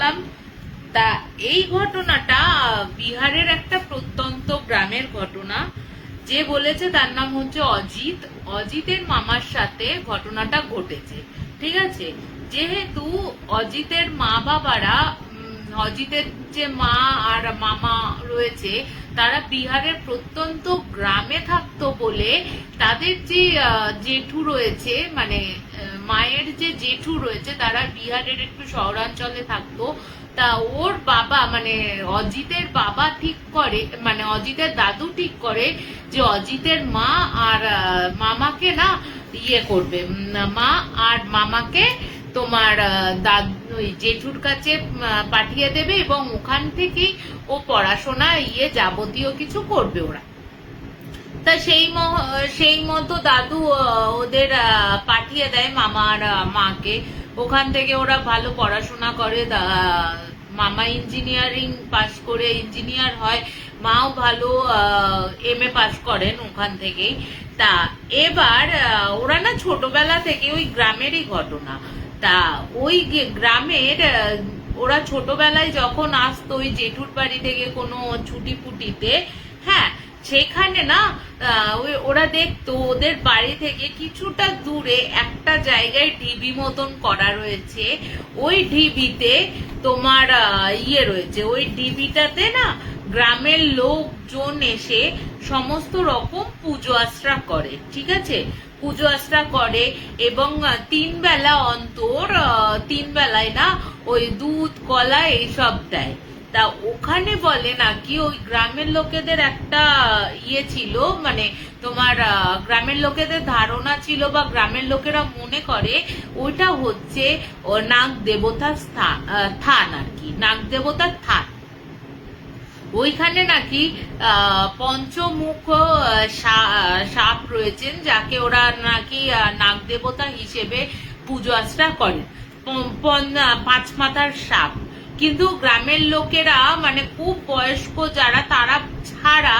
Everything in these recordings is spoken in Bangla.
শুনলাম। তা এই ঘটনাটা বিহারের একটা প্রত্যন্ত গ্রামের ঘটনা। যে বলেছে তার নাম হচ্ছে অজিত। অজিতের মামার সাথে ঘটনাটা ঘটেছে, ঠিক আছে। যেহেতু অজিতের মা বাবারা অজিতের যে মা আর মামা রয়েছে তারা বিহারের প্রত্যন্ত গ্রামে থাকতো বলে তাদের যে জেঠু রয়েছে, মানে মায়ের যে জেঠু রয়েছে তারা বিহারের একটু শহরাঞ্চলে থাকতো। তা ওর বাবা মানে অজিতের বাবা ঠিক করে, মানে অজিতের দাদু ঠিক করে যে অজিতের মা আর মামাকে না ইয়ে করবে, মা আর মামাকে তোমার ওই জেঠুর কাছে পাঠিয়ে দেবে এবং ওখান থেকেই ও পড়াশোনা যাবতীয় কিছু করবে ওরা। তা সেই মতো দাদু ওদের পাঠিয়ে দেয় মামার মাকে। ওখান থেকে ওরা ভালো পড়াশোনা করে। মামা ইঞ্জিনিয়ারিং পাশ করে ইঞ্জিনিয়ার হয়, মাও ভালো MA পাশ করেন ওখান থেকেই। তা এবার ওরা না ছোটবেলা থেকে ওই গ্রামেরই ঘটনা। তা ওই গ্রামের ওরা ছোটবেলায় যখন আসতো ওই জেঠুর বাড়ি থেকে কোনো ছুটি ফুটিতে, হ্যাঁ, সেখানে না ওরা দেখতো ওদের বাড়ি থেকে কিছুটা দূরে একটা জায়গায় ঢিবি মতন করা রয়েছে। ওই ঢিবিতে তোমার রয়েছে, ওই ঢিবিটাতে না গ্রামের লোকজন এসে সমস্ত রকম পুজো আশ্রা করে, ঠিক আছে। পুজো আশ্রা করে এবং 3 বেলা অন্তর 3 বেলায় না ওই দুধ কলা এইসব দেয়। তা ওখানে বলে নাকি ওই গ্রামের লোকেদের একটা ছিল, মানে তোমার গ্রামের লোকেদের ধারণা ছিল বা গ্রামের লোকেরা মনে করে ওইটা হচ্ছে নাগ দেবতার থান আর কি, নাগ দেবতার থান। ওইখানে নাকি পঞ্চমুখ সাপ রয়েছেন যাকে ওরা নাকি নাগ দেবতা হিসেবে পুজো আশ্রা করেন। 5 মাথার সাপ। কিন্তু গ্রামের লোকেরা মানে খুব বয়স্ক যারা তারা ছাড়া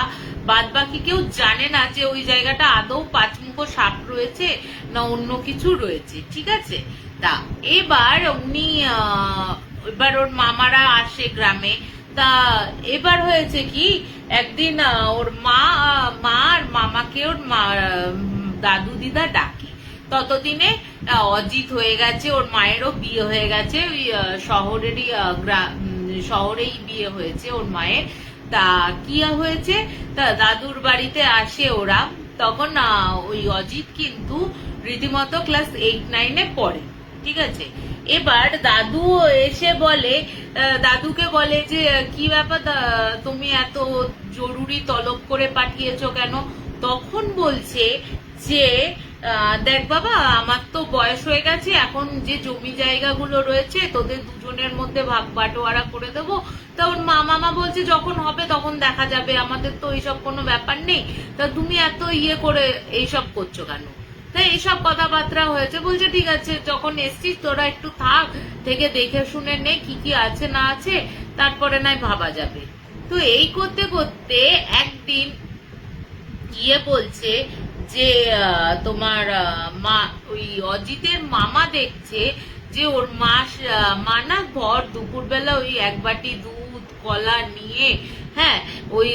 বাদ বাকি কেউ জানে না যে ওই জায়গাটা আদৌ 5 মুখ সাপ রয়েছে না অন্য কিছু রয়েছে, ঠিক আছে। তা এবার এবার ওর মামারা আসে গ্রামে। তা এবার হয়েছে কি, একদিন ওর মা আর মামাকে ওর দাদু দিদা ডাকে। ততদিনে অজিত হয়ে গেছে, ওর মায়েরও বিয়ে হয়ে গেছে, ওই শহরেই বিয়ে হয়েছে ওর মায়ের। তা কি হয়েছে, তা দাদুর বাড়িতে আসে ওরা। তখন ওই অজিত কিন্তু রীতিমতো ক্লাস 8-9-এ পড়ে, ঠিক আছে। এবার দাদু এসে বলে, দাদুকে বলে যে কি ব্যাপার তুমি এত জরুরি তলব করে পাঠিয়েছো কেন? তখন বলছে যে দেখ বাবা, আমার তো বয়স হয়ে গেছে, এখন যে জমি জায়গাগুলো রয়েছে তোদের দুজনের মধ্যে ভাগ বাটোয়ারা করে দেবো। তা ওর মামা বলছে যখন হবে তখন দেখা যাবে, আমাদের তো এইসব কোনো ব্যাপার নেই। তা তুমি এত করে এইসব করছো কেন? তাই এইসব কথাবার্তা হয়েছে। বলছে ঠিক আছে, যখন এসছিস তোরা একটু থেকে দেখে শুনে নে কি কি আছে না আছে, তারপরে নয় ভাবা যাবে। তো এই করতে করতে একদিন বলছে যে তোমার মা ওই অজিতের মামা দেখছে যে ওর মা না ভর দুপুরবেলা ওই 1 বাটি দুধ কলা নিয়ে, হ্যাঁ, ওই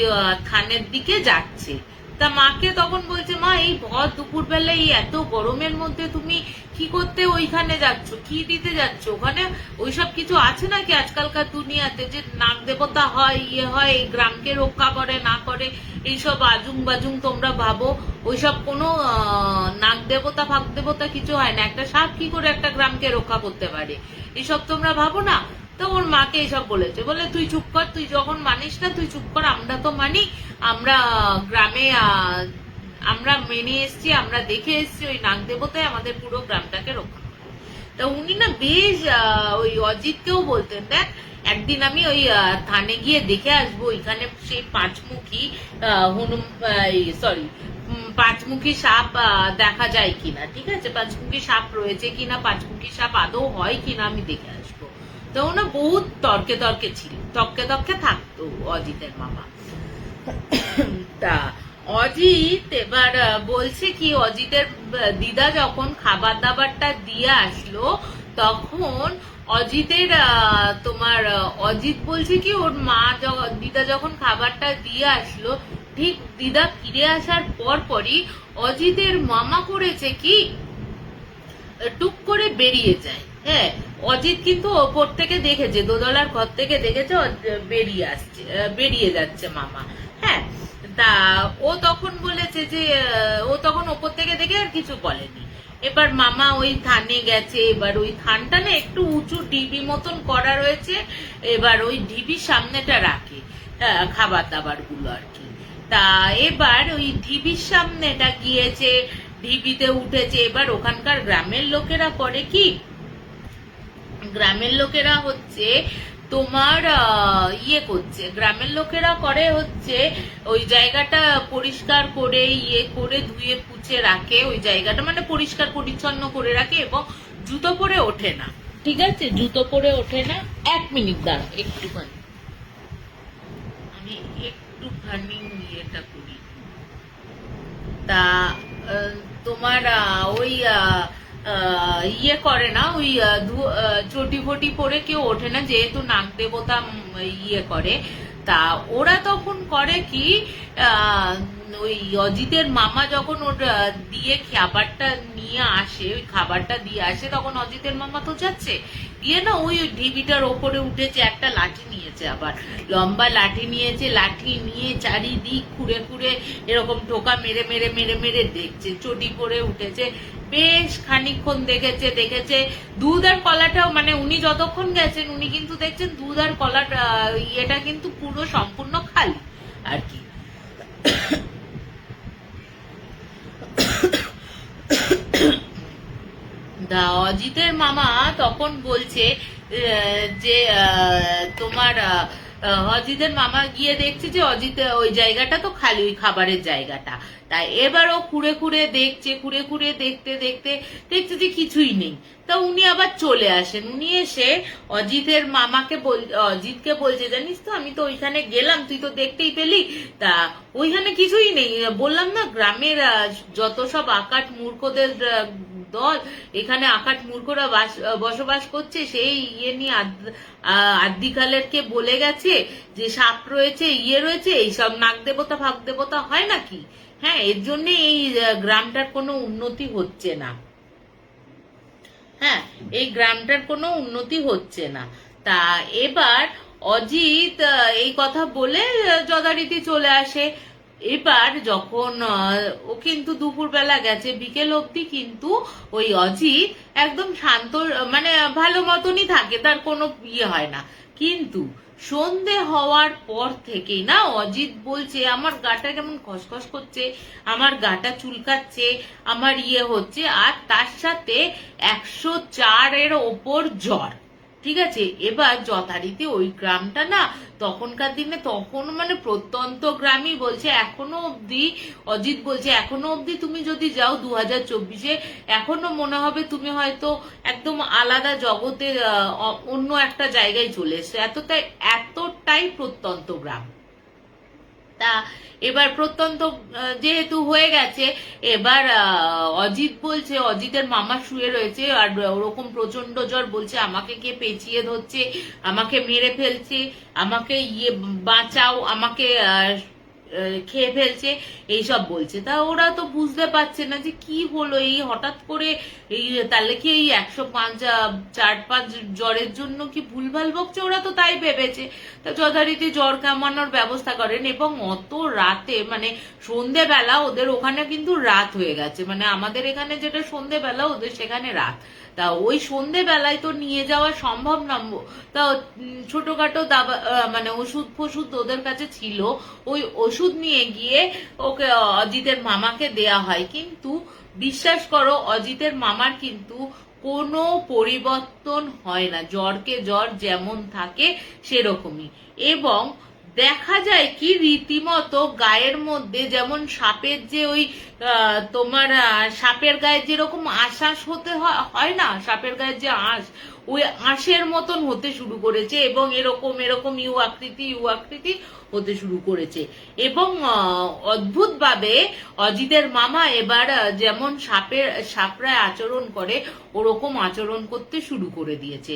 থানের দিকে যাচ্ছে। তা মাকে তখন বলছে, মা এই ভর দুপুরবেলা এই এত গরমের মধ্যে তুমি কি করতে ওইখানে যাচ্ছ, কি দিতে যাচ্ছ? ওখানে ওইসব কিছু আছে নাকি আজকালকার দুনিয়াতে যে নাগ দেবতা হয় হয় এই গ্রামকে রক্ষা করে না করে, এইসব আজুং বাজুং তোমরা ভাবো। ওইসব কোনো নাগ দেবতা ফাগ দেবতা কিছু হয় না। একটা সাপ কি করে একটা গ্রামকে রক্ষা করতে পারে, এইসব তোমরা ভাবো না। তো ওর মাকে এইসব বলেছে, বলে তুই চুপ কর, তুই যখন মানিস না তুই চুপ কর, আমরা তো মানি, আমরা গ্রামে আমরা মেনে এসছি, আমরা দেখে এসছি ওই নাগ দেবতায় আমাদের পুরো গ্রামটাকে রক্ষা করে। তা উনি না বেশ ওই অজিতকেও বলতেন, দেখ একদিন আমি ওই থানে গিয়ে দেখে আসবো ওইখানে সেই 5মুখী পাঁচমুখী সাপ দেখা যায় কিনা, ঠিক আছে, 5মুখী সাপ রয়েছে কিনা, 5মুখী সাপ আদৌ হয় কিনা আমি দেখে আসবো। তো ওনা বহুত তর্কে থাকতো অজিতের মামা। তা অজিত এবার বলছে কি, অজিতের দিদা যখন খাবার দাবারটা দিয়ে আসলো তখন অজিতের তোমার অজিত বলছে কি ওর মা দিদা যখন খাবারটা দিয়ে আসলো, ঠিক দিদা ফিরে আসার পরই অজিতের মামা করেছে কি টুক করে বেরিয়ে যায়। হ্যাঁ, অজিত কিন্তু ওপর থেকে দেখেছে, দোতলার ঘর থেকে দেখেছে বেরিয়ে যাচ্ছে মামা। হ্যাঁ, তা ও তখন বলেছে যে ও তখন ওপর থেকে দেখে আর কিছু বলেনি। এবার মামা ওই থানে গেছে, এবার ওই থানটা না একটু উঁচু ঢিবি মতন করা রয়েছে, এবার ওই ঢিবির সামনেটা রাখে খাবার দাবার গুলো আর কি। তা এবার ওই ঢিবির সামনেটা গিয়েছে, ঢিবিতে উঠেছে। এবার ওখানকার গ্রামের লোকেরা করে কি, গ্রামের লোকেরা হচ্ছে তোমার করছে, গ্রামের লোকেরা করে হচ্ছে ওই জায়গাটা পরিষ্কার করে করে ধুয়ে পুছে রাখে, ওই জায়গাটা মানে পরিষ্কার পরিচ্ছন্ন করে রাখে এবং জুতো পরে ওঠে না। ঠিক আছে, জুতো পরে ওঠে না। 1 মিনিট দাঁড়া, একটুখানি আমি একটুখানি ইয়েটা করি। তা তোমার ওই করে না, ওই চটি ফটি পরে কেউ ওঠে না, যেহেতু নাগ দেবতা করে। তা ওরা তখন করে কি, ওই অজিতের মামা যখন ওর দিয়ে খাবারটা নিয়ে আসে, ওই খাবারটা দিয়ে আসে, তখন অজিতের মামা তো যাচ্ছে গিয়ে না ওই ঢিবিটার ওপরে উঠেছে, একটা লাঠি নিয়েছে, আবার লম্বা লাঠি নিয়েছে, লাঠি নিয়ে চারিদিক খুঁড়ে খুঁড়ে এরকম ঠোকা মেরে মেরে মেরে মেরে দেখছে, চটি পরে উঠেছে। বেশ খানিকক্ষণ দেখেছে দুধ আর কলাটাও, মানে উনি যতক্ষণ গেছেন উনি কিন্তু দেখছেন দুধ আর কলাটা ইয়েটা কিন্তু পুরো সম্পূর্ণ খালি আর কি। অজিতের মামা তখন বলছে যে তোমার অজিতের মামা গিয়ে দেখছে যে অজিত ওই জায়গাটা তো খালি, ওই খাবারের জায়গাটা। তাই এবার ও খুঁড়ে খুঁড়ে দেখছে, খুঁড়ে খুঁড়ে দেখতে দেখতে দেখছে যে কিছুই নেই। তা উনি আবার চলে আসেন, উনি এসে অজিতের মামাকে অজিতকে বলছে, জানিস তো আমি তো ওইখানে গেলাম, তুই তো দেখতেই পেলি, তা ওইখানে কিছুই নেই। বললাম না গ্রামের যত সব আকাট মূর্খদের দল, এখানে আকাট মূর্খরা বসবাস করছে, সেই ইয়ে নিয়ে আদ্যিকালেরকে বলে গেছে যে সাপ রয়েছে, রয়েছে, এইসব নাগ দেবতা ভাগ দেবতা হয় নাকি। হ্যাঁ, এর জন্য এই গ্রামটার কোনো উন্নতি হচ্ছে না। হ্যাঁ, এই গ্রামটার কোনো উন্নতি হচ্ছে না। তা এবার অজিত এই কথা বলে যথারীতি চলে আসে। এবার যখন ও কিন্তু দুপুরবেলা গেছে, বিকেল অবধি কিন্তু ওই অজিত একদম শান্ত, মানে ভালো মতনই থাকে, তার কোনো ইয়ে হয় না। কিন্তু সন্ধে হওয়ার পর থেকেই না অজিত বলছে আমার গাটা কেমন খসখস করছে, আমার গাটা চুলকাচ্ছে, আমার হচ্ছে, আর তার সাথে 104-এর ওপর জ্বর। ঠিক আছে, এবার যথারীতি ওই গ্রামটা না তখনকার দিনে তখন মানে প্রত্যন্ত গ্রামই বলছে, এখনো অবধি অজিত বলছে এখনো অবধি তুমি যদি যাও 2024-এ, এখনো মনে হবে তুমি হয়তো একদম আলাদা জগতে অন্য একটা জায়গায় চলে এসছো, এতটাই প্রত্যন্ত গ্রাম। তা এবার প্রত্যন্ত যেহেতু হয়ে গেছে, এবার অজিত বলছে, অজিতের মামা শুয়ে রয়েছে আর ওরকম প্রচন্ড জ্বর, বলছে আমাকে কে পেঁচিয়ে ধরছে, আমাকে মেরে ফেলছে, আমাকে বাঁচাও, আমাকে খেয়ে ফেলছে, এইসব বলছে। তা ওরা তো বুঝতে পারছে না যে কি হলো, এই হঠাৎ করে এই তাহলে কি এই 104-5 জ্বরের জন্য কি ভুলভাল বকছে, ওরা তো তাই ভেবেছে। তা যথারীতি জ্বর কামানোর ব্যবস্থা করেন এবং অত রাতে মানে সন্ধেবেলা, ওদের ওখানে কিন্তু রাত হয়ে গেছে, মানে আমাদের এখানে যেটা সন্ধেবেলা ওদের সেখানে রাত। তা ওই সন্ধেবেলায় তো নিয়ে যাওয়া সম্ভব না, তা ছোটখাটো মানে ওষুধ ফষুধ ওদের কাছে ছিল, ওই ওষুধ নিয়ে গিয়ে ওকে অজিতের মামাকে দেয়া হয়। কিন্তু বিশ্বাস করো অজিতের মামার কিন্তু কোনো পরিবর্তন হয় না, জ্বরকে জ্বর যেমন থাকে সেরকমই। এবং দেখা যায় কি রীতিমতো গায়ের মধ্যে যেমন সাপের যে ওই তোমার সাপের গায়ে যেরকম আঁশ হতে হয় না, সাপের গায়ের যে আঁশ, ওই আঁশের মতন হতে শুরু করেছে এবং এরকম এরকম ইউ আকৃতি হতে শুরু করেছে। এবং অদ্ভুত ভাবে অজিতের মামা এবার যেমন সাপরা আচরণ করে ওরকম আচরণ করতে শুরু করে দিয়েছে।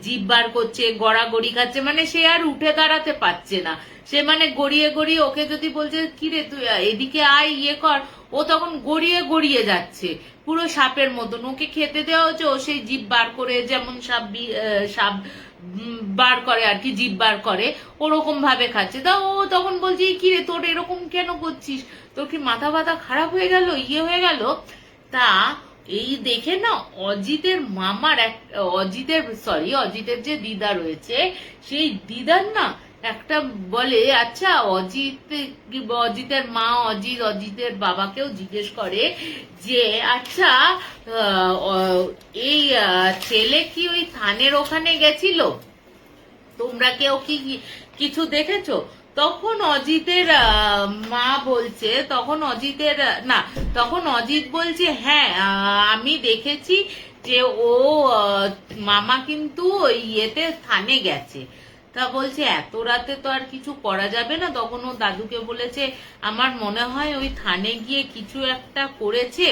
জিভ বার করছে, গড়াগড়ি খাচ্ছে, মানে সে আর উঠে দাঁড়াতে পারছে না। সে মানে গড়িয়ে গড়িয়ে, ওকে যদি বলছে কিরে তুই এদিকে আয় ইয়ে কর, ও তখন গড়িয়ে গড়িয়ে যাচ্ছে পুরো সাপের মতন। ওকে খেতে দেওয়া হচ্ছে, ও সেই জিভ বার করে, যেমন সাপ বার করে আর কি, জিভ বার করে ওরকম ভাবে খাচ্ছে। তা ও তখন বলছে কিরে তোর এরকম কেন করছিস, তোর কি মাথা ব্যথা খারাপ হয়ে গেল, ইয়ে হয়ে গেল? তা এই দেখে না অজিতের মামার অজিতের যে দিদা রয়েছে, সেই দিদার না একটা বলে, আচ্ছা অজিতের মা অজিতের বাবাকেও জিজ্ঞেস করে যে আচ্ছা এই ছেলে কি ওই থানের ওখানে গেছিল, তোমরা কেউ কি কিছু দেখেছো? তখন অজিতের মা বলছে, তখন অজিত বলছে হ্যাঁ আমি দেখেছি যে ও মামা কিন্তু ওই ইয়েতে থানে গেছে। তা বলছে এত রাতে তো আর কিছু করা যাবে না। তখন ও দাদুকে বলেছে আমার মনে হয় ওই থানে গিয়ে কিছু একটা করেছে,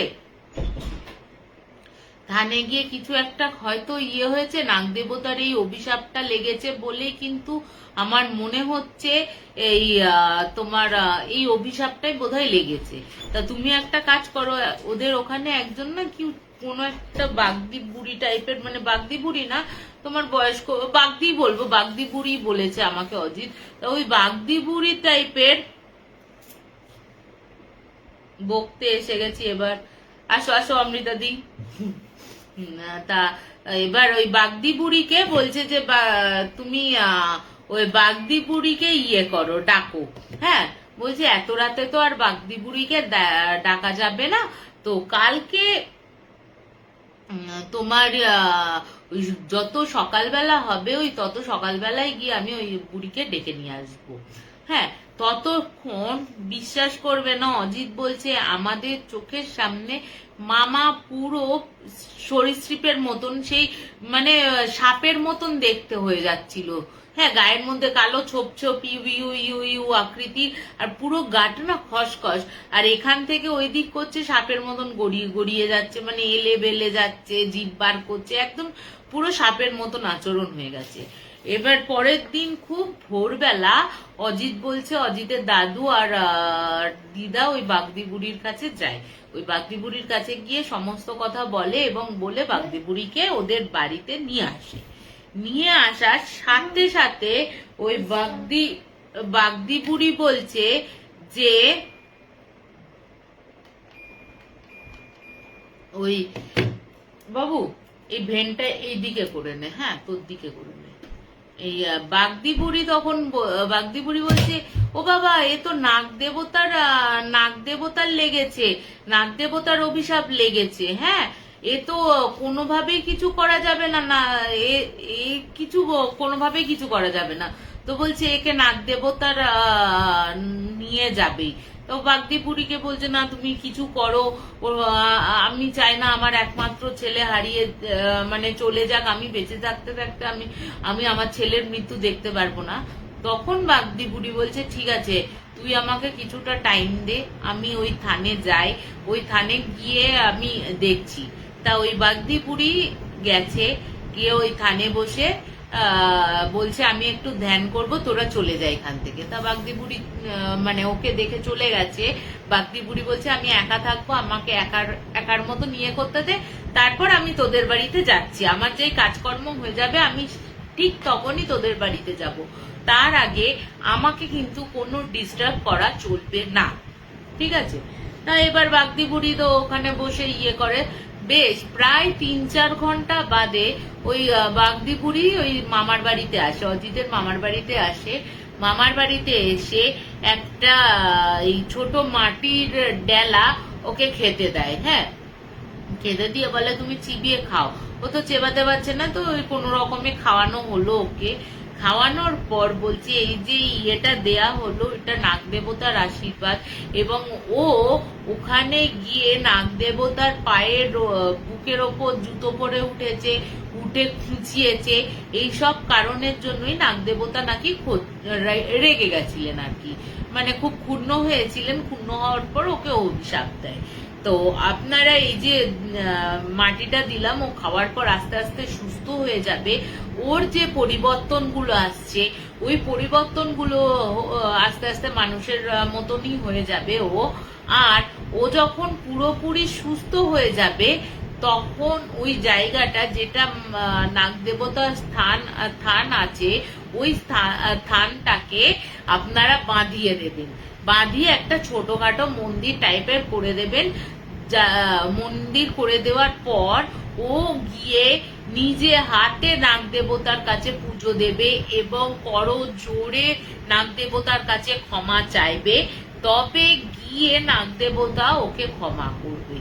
থানে গিয়ে কিছু একটা হয়তো ইয়ে হয়েছে, নাগদেবতার এই অভিশাপটা লেগেছে বলেই কিন্তু আমার মনে হচ্ছে এই তোমার এই অভিশাপটাই বোধহয় লেগেছে। তা তুমি একটা কাজ করো, ওদের ওখানে একজন না কি কোনো একটা বাগদি বুড়ি টাইপের, মানে বাগদি বুড়ি না, তোমার বয়স্ক বাগদি বলবো, বাগদি বুড়ি বলেছে আমাকে অজিত। তা ওই বাগদি বুড়ি টাইপের বকতে এসে গেছি এবার। আসো আসো অমৃতা দি। তা এবার ওই বাগদি বুড়িকে বলছে যে তুমি ওই বাগদি বুড়িকে ইয়ে করো, ডাকো। হ্যাঁ, বলছে এত রাতে তো আর বাগদি বুড়িকে ডাকা যাবে না, তো কালকে তোমার যত সকালবেলা হবে ওই তত সকালবেলায় গিয়ে আমি ওই বুড়িকে ডেকে নিয়ে আসবো। হ্যাঁ, ততক্ষণ বিশ্বাস করবে না, অজিত বলছে আমাদের চোখের সামনে মামা পুরো সরীসৃপের মতন, সেই মানে সাপের মতন দেখতে হয়ে যাচ্ছিল। হ্যাঁ, গায়ের মধ্যে কালো ছোপ ছোপ ইউ ইউ ইউ ইউ আকৃতির, আর পুরো গাটা না খসখস, আর এখান থেকে ওই দিক করছে সাপের মতন গড়িয়ে গড়িয়ে যাচ্ছে, মানে এলে বেলে যাচ্ছে, জিভ বার করছে, একদম পুরো সাপের মতন আচরণ হয়ে গেছে। এবার পরের দিন খুব ভোরবেলা অজিত বলছে অজিতের দাদু আর দিদা ওই বাগদি বুড়ির কাছে যায়। ওই বাগদি বুড়ির কাছে গিয়ে সমস্ত কথা বলে এবং বলে বাগদি বুড়িকে ওদের বাড়িতে নিয়ে আসে। নিয়ে আসার সাথে সাথে ওই বাগদি বুড়ি বলছে যে ওই বাবু এই ভেনটা এই দিকে করে নে, হ্যাঁ তোর দিকে করে নে। এই বাগদি বুড়ি বলছে ও বাবা এ তো নাগদেবতার লেগেছে, নাগদেবতার অভিশাপ লেগেছে। হ্যাঁ, এ তো কোনোভাবেই কিছু করা যাবে না, না এ কিছু কোনোভাবেই কিছু করা যাবে না। তো বলছে একে নাগদেবতার নিয়ে যাবেই। তো বাগদি বুড়িকে বলছে না তুমি কিছু করো, আমি চাই না আমার একমাত্র ছেলে হারিয়ে মানে চলে যাক, আমি বেঁচে থাকতে থাকতে আমি আমার ছেলের মৃত্যু দেখতে পারবো না। তখন বাগদি বুড়ি বলছে ঠিক আছে তুই আমাকে কিছুটা টাইম দে, আমি ওই থানে যাই, ওই থানে গিয়ে আমি দেখছি। তা ওই বাগদি বুড়ি গেছে, গিয়ে ওই থানে বসে বলছে আমি একটু ধ্যান করব, তোরা চলে যায় এখান থেকে। তা বাগদি বুড়ি মানে ওকে দেখে চলে গেছে। বাগদি বুড়ি বলছে আমি একা থাকবো, আমাকে একার মতো নিয়ে করতে দে, তারপর আমি তোদের বাড়িতে যাচ্ছি, আমার যেই কাজকর্ম হয়ে যাবে আমি ঠিক তখনই তোদের বাড়িতে যাব, তার আগে আমাকে কিন্তু কোনো ডিস্টার্ব করা চলবে না, ঠিক আছে? তা এবার বাগদি বুড়ি তো ওখানে বসে ইয়ে করে। বেশ প্রায় ৩-৪ ঘন্টা বাদে ওই বাগদি বুড়ি ওই মামার বাড়িতে আসে, অজিতের মামার বাড়িতে আসে। মামার বাড়িতে এসে একটা এই ছোট মাটির ডেলা ওকে খেতে দেয়। হ্যাঁ, খেতে দিয়ে বলে তুমি চিবিয়ে খাও। ও তো চেবাতে পারছে না, তো ওই কোনো রকমে খাওয়ানো হলো ওকে। খাওয়ানোর পর বলছে এই যে ইয়েটা দেয়া হলো এটা নাগ দেবতার আশীর্বাদ, এবং ও ওখানে গিয়ে নাগ দেবতার পায়ের বুকের ওপর জুতো পরে উঠেছে, উঠে খুঁচিয়েছে। এইসব কারণের জন্যই নাগ দেবতা নাকি রেগে গেছিলেন আর কি, মানে খুব ক্ষুণ্ণ হয়েছিলেন। ক্ষুণ্ণ হওয়ার পর ওকে অভিশাপ দেয়। তো আপনারা এই যে মাটিটা দিলাম, ও খাওয়ার পর আস্তে আস্তে সুস্থ হয়ে যাবে। ওর যে পরিবর্তনগুলো আসছে ওই পরিবর্তনগুলো আস্তে আস্তে মানুষের মতনই হয়ে যাবে ও। আর ও যখন পুরোপুরি সুস্থ হয়ে যাবে তখন ওই জায়গাটা যেটা নাগ দেবতার স্থান আছে ওই স্থানটাকে আপনারা বাঁধিয়ে দেবেন। বাঁধিয়ে একটা ছোটখাটো মন্দির টাইপের করে দেবেন। মন্দির করে দেওয়ার পর ও গিয়ে নিজে হাতে নাগ দেবতার কাছে পুজো দেবে এবং করো জোরে নাগ দেবতার কাছে ক্ষমা চাইবে, তবে গিয়ে নাগ দেবতা ওকে ক্ষমা করবে।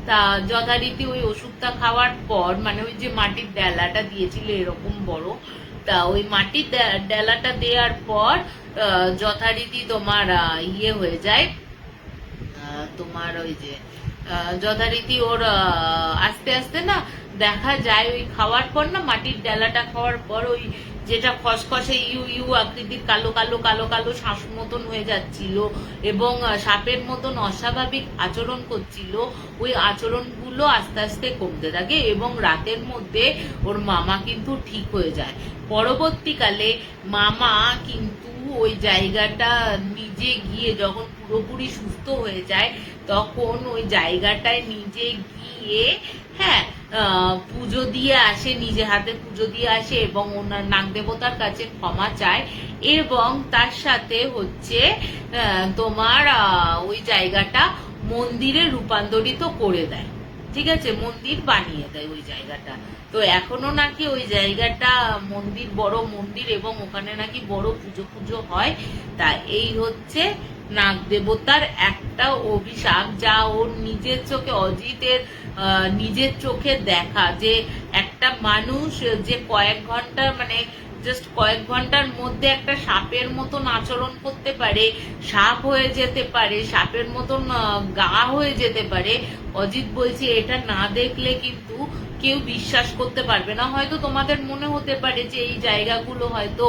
তা যথারীতি ওই ওষুধটা খাওয়ার পর, মানে ওই যে মাটির ডেলাটা দিয়েছিল এরকম বড়, তা ওই মাটির ডেলাটা দেওয়ার পর যথারীতি তোমার ইয়ে হয়ে যায়, তোমার ওই যে যথারীতি ওর আস্তে আস্তে না দেখা যায় ওই খাওয়ার পর না, মাটির ডেলাটা খাওয়ার পর ওই যেটা খসখসে ইউ ইউ আকৃতির কালো কালো কালো কালো শ্বাস মতন হয়ে যাচ্ছিল এবং সাপের মতন অস্বাভাবিক আচরণ করছিল, ওই আচরণগুলো আস্তে আস্তে কমতে থাকে এবং রাতের মধ্যে ওর মামা কিন্তু ঠিক হয়ে যায়। পরবর্তীকালে মামা কিন্তু ওই জায়গাটা নিজে গিয়ে যখন পুরোপুরি সুস্থ হয়ে যায় তখন ওই জায়গাটায় নিজে গিয়ে হ্যাঁ পুজো দিয়ে আসে, নিজে হাতে পুজো দিয়ে আসে এবং ওনার নাগ দেবতার কাছে ক্ষমা চায় এবং তার সাথে হচ্ছে তোমার ওই জায়গাটা মন্দিরে রূপান্তরিত করে দেয়। ঠিক আছে, মন্দির বানিয়ে দেয় ওই জায়গাটা। তো এখনো নাকি ওই জায়গাটা মন্দির, বড় মন্দির, এবং ওখানে নাকি বড় পুজো হয়। তা এই হচ্ছে নাগ দেবতার একটা অভিশাপ, যা ওর নিজের চোখে, অজিতের নিজের চোখে দেখা, যে একটা মানুষ যে কয়েক ঘন্টা, মানে জাস্ট কয়েক ঘন্টার মধ্যে একটা সাপের মতন আচরণ করতে পারে, সাপ হয়ে যেতে পারে, সাপের মতন গা হয়ে যেতে পারে। অজিত বলছে এটা না দেখলে কিন্তু কেউ বিশ্বাস করতে পারবে না। হয়তো তোমাদের মনে হতে পারে যে এই জায়গাগুলো হয়তো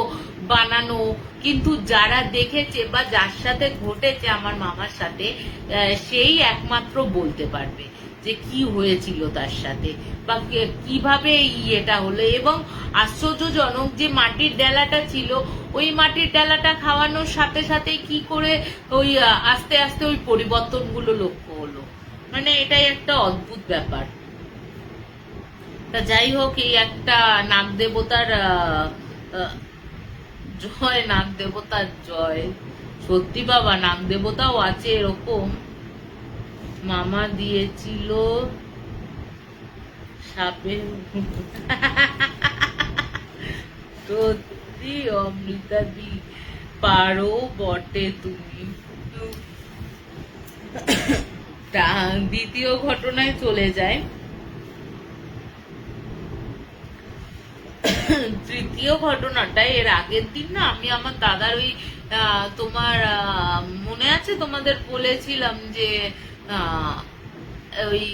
বানানো, কিন্তু যারা দেখেছে বা যার সাথে ঘটেছে আমার মামার সাথে, সেই একমাত্র বলতে পারবে যে কি হয়েছিল তার সাথে বা কিভাবে এটা হলো। এবং আশ্চর্যজনক যে মাটির ডেলাটা ছিল, ওই মাটির ডেলাটা খাওয়ানোর সাথে সাথে কি করে ওই আস্তে আস্তে ওই পরিবর্তনগুলো লক্ষ্য হলো, মানে এটাই একটা অদ্ভুত ব্যাপার। তা যাই হোক, এই একটা নাগ দেবতার জয়, নাগ দেবতার জয়। সত্যি বাবা, নাগ দেবতাও আছে এরকম। মামা দিয়েছিল সাপের সত্যি অমৃতা দি, পারো বটে তুমি। দ্বিতীয় ঘটনায় চলে যায়। তৃতীয় ঘটনাটা এর আগের দিন না আমি আমার দাদার ওই তোমার মনে আছে তোমাদের বলেছিলাম যে ওই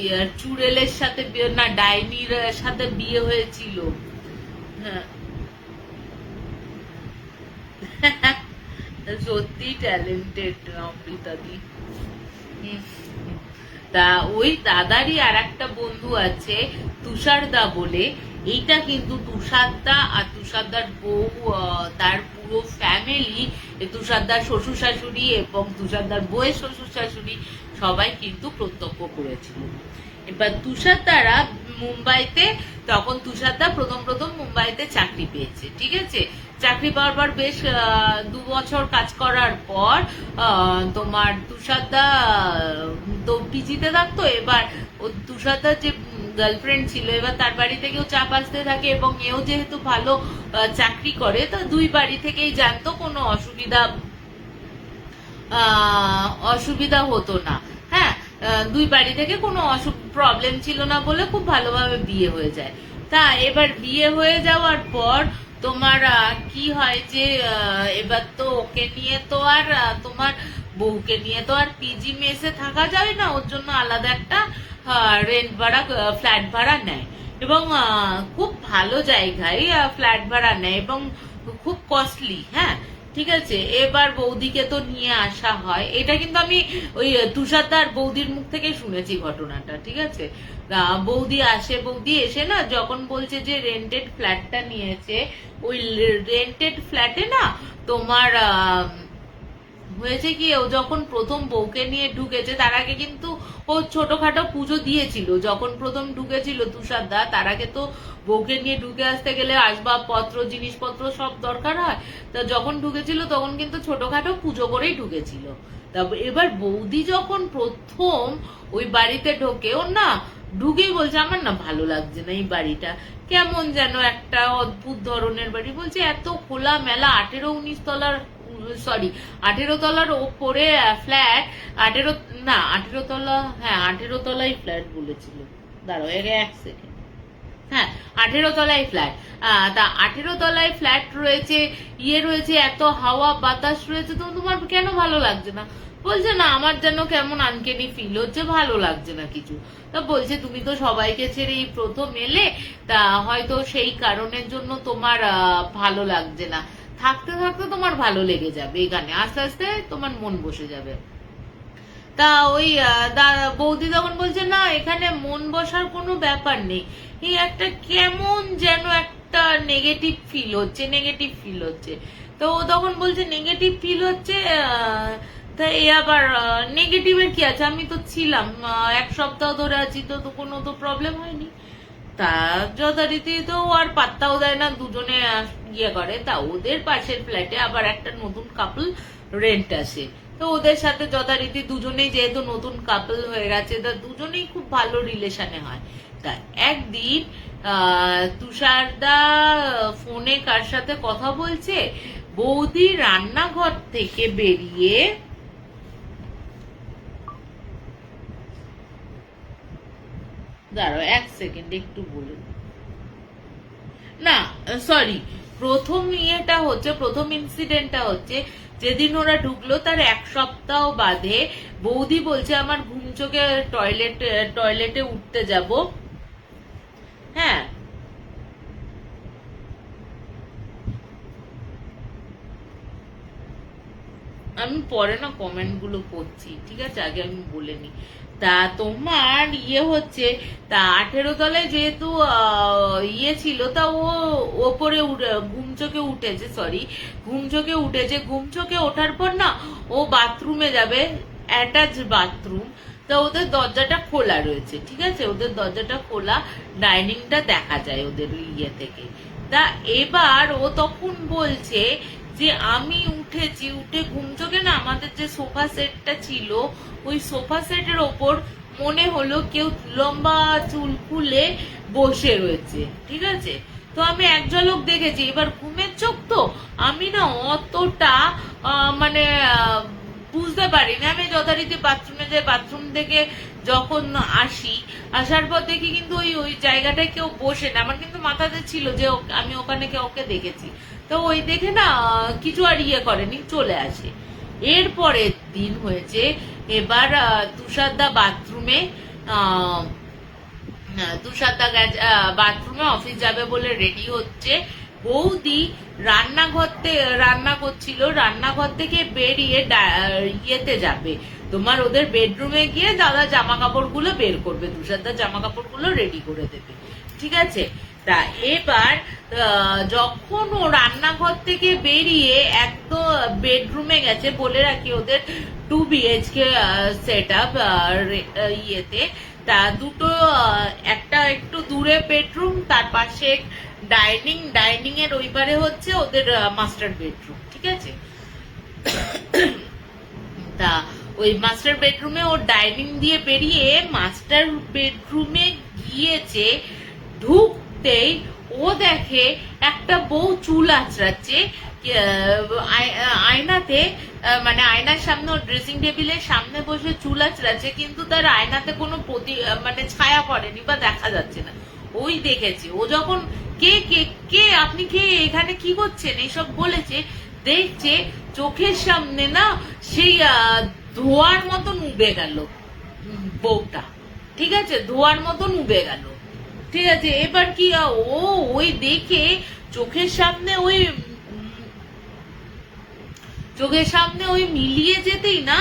চুড়েলের সাথে না ডাইনির সাথে বিয়ে হয়েছিল। হ্যাঁ, সত্যি ট্যালেন্টেড অমৃতাদি। তা ওই দাদারই আর একটা বন্ধু আছে তুষারদা বলে। এইটা কিন্তু তুষারদা আর তুষারদার বউ, তার পুরো ফ্যামিলি, তুষারদার শ্বশুর শাশুড়ি এবং তুষারদার বউয়ের শ্বশুর শাশুড়ি সবাই কিন্তু প্রত্যক্ষ করেছিল। এবার তুষারদারা মুম্বাইতে, তখন তুষারদা প্রথম মুম্বাইতে চাকরি পেয়েছে। ঠিক আছে, চাকরি পাওয়ার পর বেশ 2 বছর কাজ করার পর তোমার তুষারদা তো পিজিতে থাকতো। এবার ও তুষারদার যে গার্লফ্রেন্ড ছিল, এবার তার বাড়ি থেকেও চাপ আসতে থাকে এবং এও যেহেতু ভালো চাকরি করে, তো দুই বাড়ি থেকেই জানতো কোনো অসুবিধা হতো না। হ্যাঁ, দুই বাড়ি থেকে কোনো প্রবলেম ছিল না বলে খুব ভালোভাবে বিয়ে হয়ে যায়। তা এবার বিয়ে হয়ে যাওয়ার পর তোমার কি হয় যে এবার তো ওকে নিয়ে তো আর তোমার বউকে নিয়ে তো আর পিজি মেসে থাকা যায় না, ওর জন্য আলাদা একটা রেন্ট ভাড়া, ফ্ল্যাট ভাড়া নেয়, এবং খুব ভালো জায়গায় ফ্ল্যাট ভাড়া নেয় এবং খুব কস্টলি। হ্যাঁ, ঠিক আছে। এবার বৌদিকে তো নিয়ে আসা হয়, এটা কিন্তু আমি ওই তুষারদার বৌদির মুখ থেকে শুনেছি ঘটনাটা, ঠিক আছে। বৌদি আসে, বৌদি এসে না যখন বলছে যে রেন্টেড ফ্ল্যাটটা নিয়েছে, ওই রেন্টেড ফ্ল্যাটে না তোমার হয়েছে কি, ও যখন প্রথম বউকে নিয়ে ঢুকেছে তার আগে কিন্তু ও ছোটখাটো পুজো দিয়েছিল। যখন প্রথম ঢুকেছিল তুষারদা, তার আগে তো বউকে নিয়ে ঢুকে আসতে গেলে আসবাবপত্র, জিনিসপত্র সব দরকার হয়। তা যখন ঢুকেছিল তখন কিন্তু ছোটখাটো পুজো করেই ঢুকেছিল। তা এবার বৌদি যখন প্রথম ওই বাড়িতে ঢোকে, ওর না ঢুকেই বলছে আমার না ভালো লাগছে না এই বাড়িটা, কেমন যেন একটা অদ্ভুত ধরনের বাড়ি। বলছে এত খোলা মেলা, 18-19 তলার, সরি 18 তলার ওপরে ফ্ল্যাট, 18 তলা, হ্যাঁ 18 তলায় ফ্ল্যাট বলেছিল, দাঁড়াও এক সেকেন্ড, হ্যাঁ 18 তলায় ফ্ল্যাট। তা 18 তলায় ফ্ল্যাট রয়েছে, রয়েছে, এত হাওয়া বাতাস রয়েছে, তো তোমার কেন ভালো লাগছে না? বলছে না আমার যেন কেমন আনকেনি ফিল হচ্ছে, ভালো লাগছে না কিছু। তা বলছে তুমি তো সবাইকে ছেড়ে এই প্রথম এলে, তা হয়তো সেই কারণের জন্য তোমার ভালো লাগছে না, থাকতে থাকতে তোমার ভালো লেগে যাবে, এখানে আস্তে আস্তে তোমার মন বসে যাবে। তা ওই বৌদি তখন বলছে না এখানে মন বসার কোনো ব্যাপার নেই, এই একটা কেমন যেন একটা নেগেটিভ ফিল হচ্ছে। তো ও তখন বলছে নেগেটিভ ফিল হচ্ছে, তা এ আবার নেগেটিভের কি আছে, আমি তো ছিলাম 1 সপ্তাহ ধরে আছি, তো কোনো তো প্রবলেম হয়নি। তা যথারীতি তো আর পাত্তাও দেয় না, দুজনে ইয়ে করে। তা ওদের পাশের ফ্ল্যাটে আবার একটা নতুন কাপল রেন্ট আসে, তো ওদের সাথে যথারীতি দুজনেই যেহেতু নতুন কাপল হয়ে গেছে, তা দুজনেই খুব ভালো রিলেশনে হয়। তা একদিন তুষারদা ফোনে কার সাথে কথা বলছে, বৌদি রান্নাঘর থেকে বেরিয়ে, দাঁড়াও 1 সেকেন্ড একটু বলুন, না সরি, প্রথম ইনসিডেন্টটা হচ্ছে যেদিন ওরা ঢুকলো তার 1 সপ্তাহ বাদে বৌদি বলছে আমার ঘুম চোখে টয়লেটে উঠতে যাব। হ্যাঁ, আমি পরে না কমেন্ট গুলো পড়ছি, ঠিক আছে, আগে আমি বলে নি। তা তোমার হচ্ছে, তা 18 তলায় যেহেতু ছিল, তা ও ওপরে ঘুমচোখে ওঠার পর না ও বাথরুমে যাবে, অ্যাটাচ বাথরুম। তা ওদের দরজাটা খোলা রয়েছে, ঠিক আছে, ওদের দরজাটা খোলা, ডাইনিংটা দেখা যায় ওদের থেকে। তা এবার ও তখন বলছে যে আমি উঠে ঘুম চোখে না আমাদের যে সোফা সেটটা ছিল, ওই সোফা সেটের ওপর মনে হলো কেউ লম্বা চুল খুলে বসে রয়েছে, ঠিক আছে। তো আমি এক ঝলক দেখেছি, এবার ঘুমের চোখ তো আমি না অতটা মানে বুঝতে পারিনি। আমি যথারীতি বাথরুমে যাই, বাথরুম থেকে যখন আসার পর দেখি কিন্তু ওই জায়গাটায় কেউ বসে না, আমার কিন্তু মাথাতে ছিল যে আমি ওখানে ওকে দেখেছি। তো ওই দেখে না কিছু আর করেনি, চলে আসে। এরপরের দিন হয়েছে, এবার তুষারদা বাথরুমে অফিস যাবে বলে রেডি হচ্ছে, বৌদি রান্না করছিল, রান্নাঘর থেকে বেরিয়ে ইয়েতে যাবে, তোমার ওদের বেডরুমে গিয়ে দাদা জামা কাপড় গুলো বের করবে, তুষারদার জামা কাপড় গুলো রেডি করে দেবে, ঠিক আছে। তা এবার যখন ও রান্নাঘর থেকে বেরিয়ে একদম বেডরুমে গেছে, বলে রাখি ওদের 2 BHK সেট আপ তা দুটো, একটা একটু দূরে বেডরুম, তার পাশে ডাইনিং এর ওইবারে হচ্ছে ওদের মাস্টার বেডরুম, ঠিক আছে। তা ওই মাস্টার বেডরুমে ও ডাইনিং দিয়ে বেরিয়ে মাস্টার বেডরুমে গিয়েছে, ঢুকতেই ও দেখে একটা বউ চুল আঁচড়াচ্ছে আয়নাতে, মানে আয়নার সামনে, ড্রেসিং টেবিলের সামনে বসে চুল আঁচড়াচ্ছে, কিন্তু তার আয়নাতে কোনো মানে ছায়া পড়েনি বা দেখা যাচ্ছে না। ও ওই দেখেছে, ও যখন কে কে কে আপনি কে এখানে কি করছেন এইসব বলেছে, দেখছে চোখের সামনে না সেই ধোয়ার মতন উবে গেল বউটা, ঠিক আছে, ধোয়ার মতন উবে গেল, ঠিক আছে। এবার কি ও ওই দেখে চোখের সামনে ওই মিলিয়ে যেতেই না,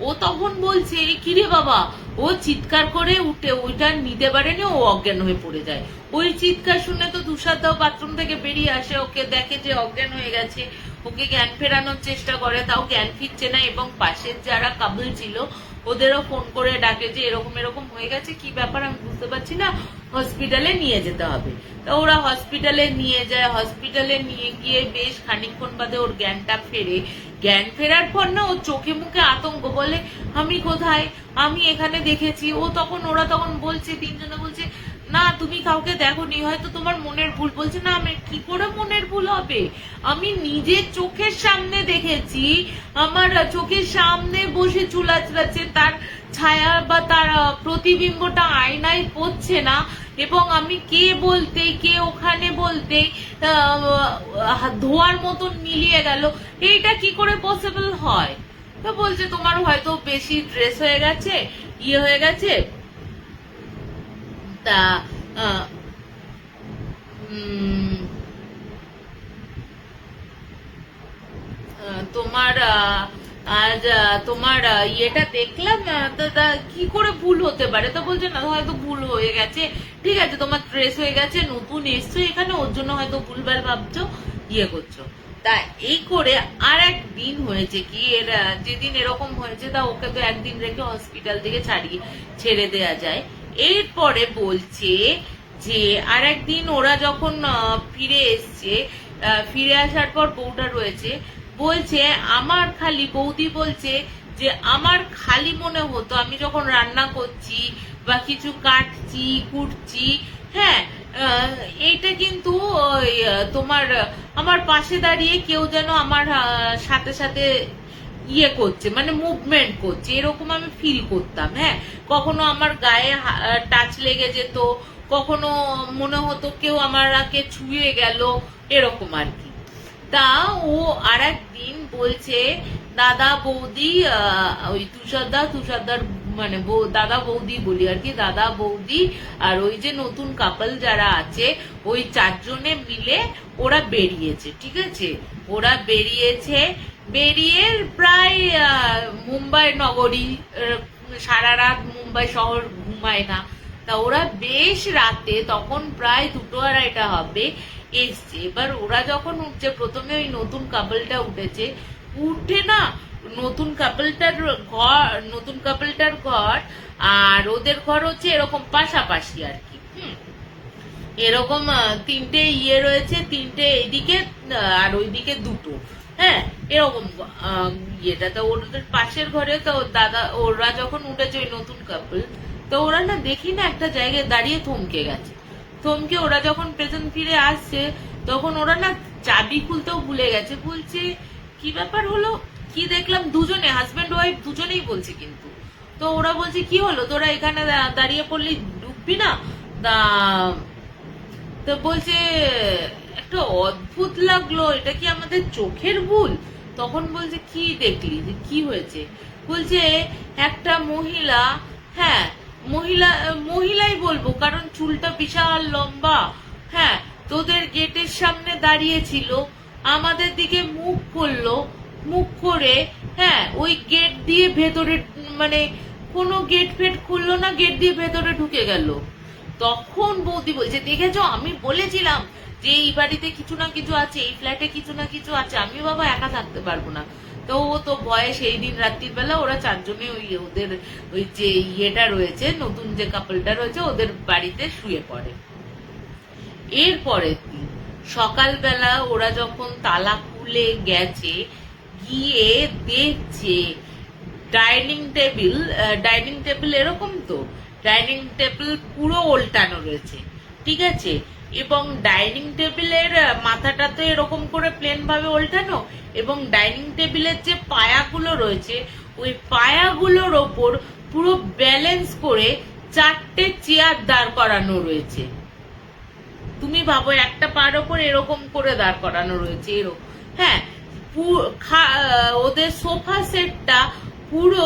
ও তখন বলছে কিরে বাবা, ও চিৎকার করে উঠে ওইটা নিতে পারেনি, ও অজ্ঞান হয়ে পড়ে যায়। ওই চিৎকার শুনে তো তুষার দাও বাথরুম থেকে বেরিয়ে আসে, ওকে দেখে যে অজ্ঞান হয়ে গেছে, ওকে জ্ঞান ফেরানোর চেষ্টা করে, তাও জ্ঞান ফিরছে না। এবং পাশের যারা কাপল ছিল ওদেরও ফোন করে ডাকে যে এরকম এরকম হয়ে গেছে, কি ব্যাপার আমি বুঝতে পারছি না, হসপিটালে নিয়ে যেতে হবে। তা ওরা হসপিটালে নিয়ে যায়, হসপিটালে নিয়ে গিয়ে বেশ খানিকক্ষণ বাদে ওর জ্ঞানটা ফেরে। জ্ঞান ফেরার পর না ওর চোখে মুখে আতঙ্ক, বলে আমি কোথায়, আমি এখানে দেখেছি। ওরা তখন বলছে, তিনজনে বলছে না তুমি কাউকে দেখোনি, হয়তো তোমার মনের ভুল। বলছে না আমি কি করে মনের ভুল হবে, আমি নিজের চোখের সামনে দেখেছি, আমার চোখের সামনে বসে চুল আঁচড়াচ্ছে, তার ছায়া বা তার প্রতিবিম্বটা আয়নায় পড়ছে না, এবং আমি কে ওখানে বলতে ধোয়ার মতন মিলিয়ে গেল, এইটা কি করে পসিবল হয়। তো বলছে তোমার হয়তো বেশি ড্রেস হয়ে গেছে, হয়ে গেছে, তা তোমার তোমার ইয়েটা দেখলাম, কি করে ভুল হতে পারে। তো বলছে না হয়তো ভুল হয়ে গেছে, ঠিক আছে, তোমার ড্রেস হয়ে গেছে, নতুন এসছো এখানে, ওর জন্য হয়তো ভুলভাল ভাবছো, করছো। তা এই করে আর একদিন হয়েছে কি, এর যেদিন এরকম হয়েছে, তা ওকে তো একদিন রেখে হসপিটাল থেকে ছেড়ে দেয়া যায়। এরপরে বলছে যে আর একদিন ওরা যখন ফিরে এসছে, ফিরে আসার পর বউটা রয়েছে, বলছে আমার খালি, বৌদি বলছে যে আমার খালি মনে হতো আমি যখন রান্না করছি বা কিছু কাটছি কুটছি, হ্যাঁ, এইটা কিন্তু তোমার আমার পাশে দাঁড়িয়ে কেউ যেন আমার সাথে সাথে করছে, মানে মুভমেন্ট করছে, এরকম আমি ফিল করতাম। হ্যাঁ, কখনো আমার গায়ে টাচ লেগে যেত, কখনো মনে হতো কেউ আমাকে ছুঁয়ে গেল, এরকম আর কি। তা ও আর একদিন বলছে দাদা বৌদি, ওই তুষারদার মানে দাদা বৌদি বলি আর কি, দাদা বৌদি আর ওই যে নতুন কাপল যারা আছে ওই চারজনে মিলে ওরা বেরিয়েছে, ঠিক আছে, ওরা বেরিয়ে প্রায় মুম্বাই নগরী, সারা রাত মুম্বাই শহর ঘুমায় না, তা ওরা বেশ রাতে, তখন প্রায় 2-2:30 হবে, এসছে। এবার ওরা যখন উঠছে, প্রথমে ওই নতুন কাপলটা উঠেছে, উঠে না নতুন কাপলটার ঘর আর ওদের ঘর হচ্ছে এরকম পাশাপাশি আর কি, এরকম 3টে রয়েছে, 3টে এইদিকে আর ওইদিকে 2টো, হ্যাঁ, এরকম ইয়েটা। তো ওদের পাশের ঘরে তো ওরা যখন উঠেছে ওই নতুন কাপল, তো ওরা না দেখি না একটা জায়গায় দাঁড়িয়ে থমকে গেছে। থমকে ওরা যখন পেছন ফিরে আসছে, তখন ওরা না চাবি খুলতেও ভুলে গেছে। বলছে কি ব্যাপার হলো, কি দেখলাম, দুজনে হাজব্যান্ড ওয়াইফ দুজনেই বলছে কিন্তু। তো ওরা বলছে কি হলো, তোরা এখানে দাঁড়িয়ে পড়লি, ঢুকবি না? তো বলছে একটা অদ্ভুত লাগলো, এটা কি আমাদের চোখের ভুল? তখন বলছে কি দেখলি, যে কি হয়েছে? বলছে একটা মহিলা, হ্যাঁ মহিলাই বলবো, কারণ চুলটা বিশাল লম্বা, হ্যাঁ, তোদের গেটের সামনে দাঁড়িয়ে ছিল, আমাদের দিকে মুখ করলো, মুখ করে, হ্যাঁ, ওই গেট দিয়ে ভেতরে, মানে কোনো গেট ফেট খুললো না, গেট দিয়ে ভেতরে ঢুকে গেল। তখন বৌদি বলছে দেখেছো, আমি বলেছিলাম যে এই বাড়িতে কিছু না কিছু আছে, এই ফ্ল্যাটে কিছু না কিছু আছে, আমি বাবা একা থাকতে পারবো না। তো ও তো ভয়ে সেই দিন রাত্রির বেলা ওরা চারজনে ওদের ওই যে রয়েছে, নতুন যে কাপলটা রয়েছে, ওদের বাড়িতে শুয়ে পড়ে। এরপরের দিন সকালবেলা ওরা যখন তালা খুলে গেছে, গিয়ে দেখছে ডাইনিং টেবিল এরকম, তো ডাইনিং টেবিল পুরো উল্টানো রয়েছে, ঠিক আছে, এবং ডাইনিং টেবিলের মাথাটা তো এরকম করে প্লেন ভাবে উল্টানো, এবং ডাইনিং টেবিলের যে পায়াগুলো রয়েছে ওই পায়াগুলোর ওপর পুরো ব্যালেন্স করে 4টে চেয়ার দাঁড় করানো রয়েছে, তুমি ভাবো একটা পার ওপর এরকম করে দাঁড় করানো রয়েছে এরকম। হ্যাঁ, ওদের সোফা সেটটা পুরো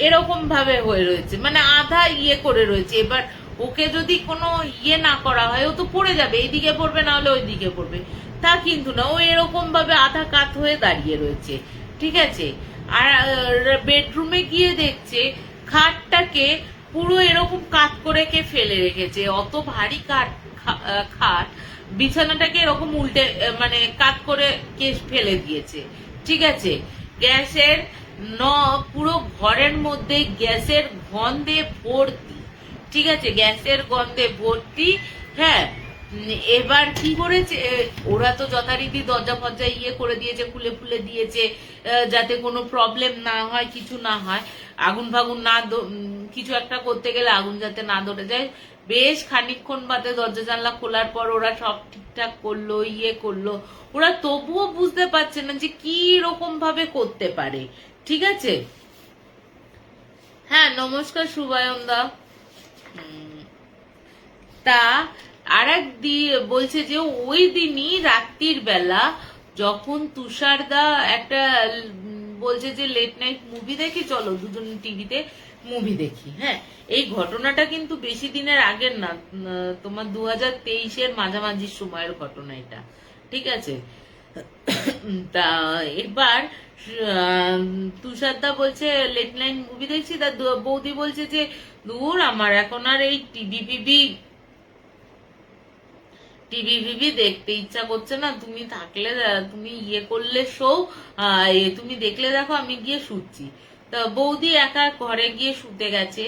এরকম ভাবে হয়ে রয়েছে, মানে আধা ইয়ে করে রয়েছে। এবার ওকে যদি কোনো ইয়ে না করা হয়, ও তো পড়ে যাবে, এইদিকে পড়বে না হলে ওই দিকে পড়বে। তা কিন্তু না, ও এরকম ভাবে আধা কাত হয়ে দাঁড়িয়ে রয়েছে, ঠিক আছে। আর বেডরুমে গিয়ে দেখছে খাটটাকে পুরো এরকম কাত করে কে ফেলে রেখেছে, অত ভারী খাট বিছানাটাকে এরকম উল্টে মানে কাত করে কে ফেলে দিয়েছে, ঠিক আছে। গ্যাসের পুরো ঘরের মধ্যে গ্যাসের গন্ধে ভর্তি, ঠিক আছে, গ্যাসের গন্ধে ভর্তি। হ্যাঁ, এবার কি করেছে ওরা, তো যথারীতি দরজা ফরজা ইয়ে করে দিয়েছে, খুলে খুলে দিয়েছে যাতে কোনো প্রবলেম না হয়, কিছু না হয়, আগুন ফাগুন না কিছু একটা করতে গেলে আগুন যাতে না ধরে যায়। বেশ খানিকক্ষণ বাদে দরজা জানলা খোলার পর ওরা সব ঠিকঠাক করলো, ইয়ে করলো। ওরা তবুও বুঝতে পারছে না যে কি রকম ভাবে করতে পারে, ঠিক আছে। হ্যাঁ, নমস্কার শুভায়ন দা। তা আর এক বলছে যে ওই দিনই রাত্রির বেলা যখন তুষারদা একটা বলছে যে লেট নাইট মুভি দেখি, চলো দুজন টিভিতে মুভি দেখি। হ্যাঁ, এই ঘটনাটা কিন্তু বেশি দিনের আগের না, তোমার 2023-এর মাঝামাঝির সময়ের ঘটনা এটা, ঠিক আছে। তা এবার তুষারদা বলছে লেট নাইট মুভি দেখছি, তার বৌদি বলছে যে দূর, আমার এখন আর এই টিভি দেখতে ইচ্ছা করছে না, তুমি থাকলে তুমি ইয়ে করলে শো, তুমি দেখলে দেখো, আমি গিয়ে শুচ্ছি। তা বৌদি একা ঘরে গিয়ে শুতে গেছে।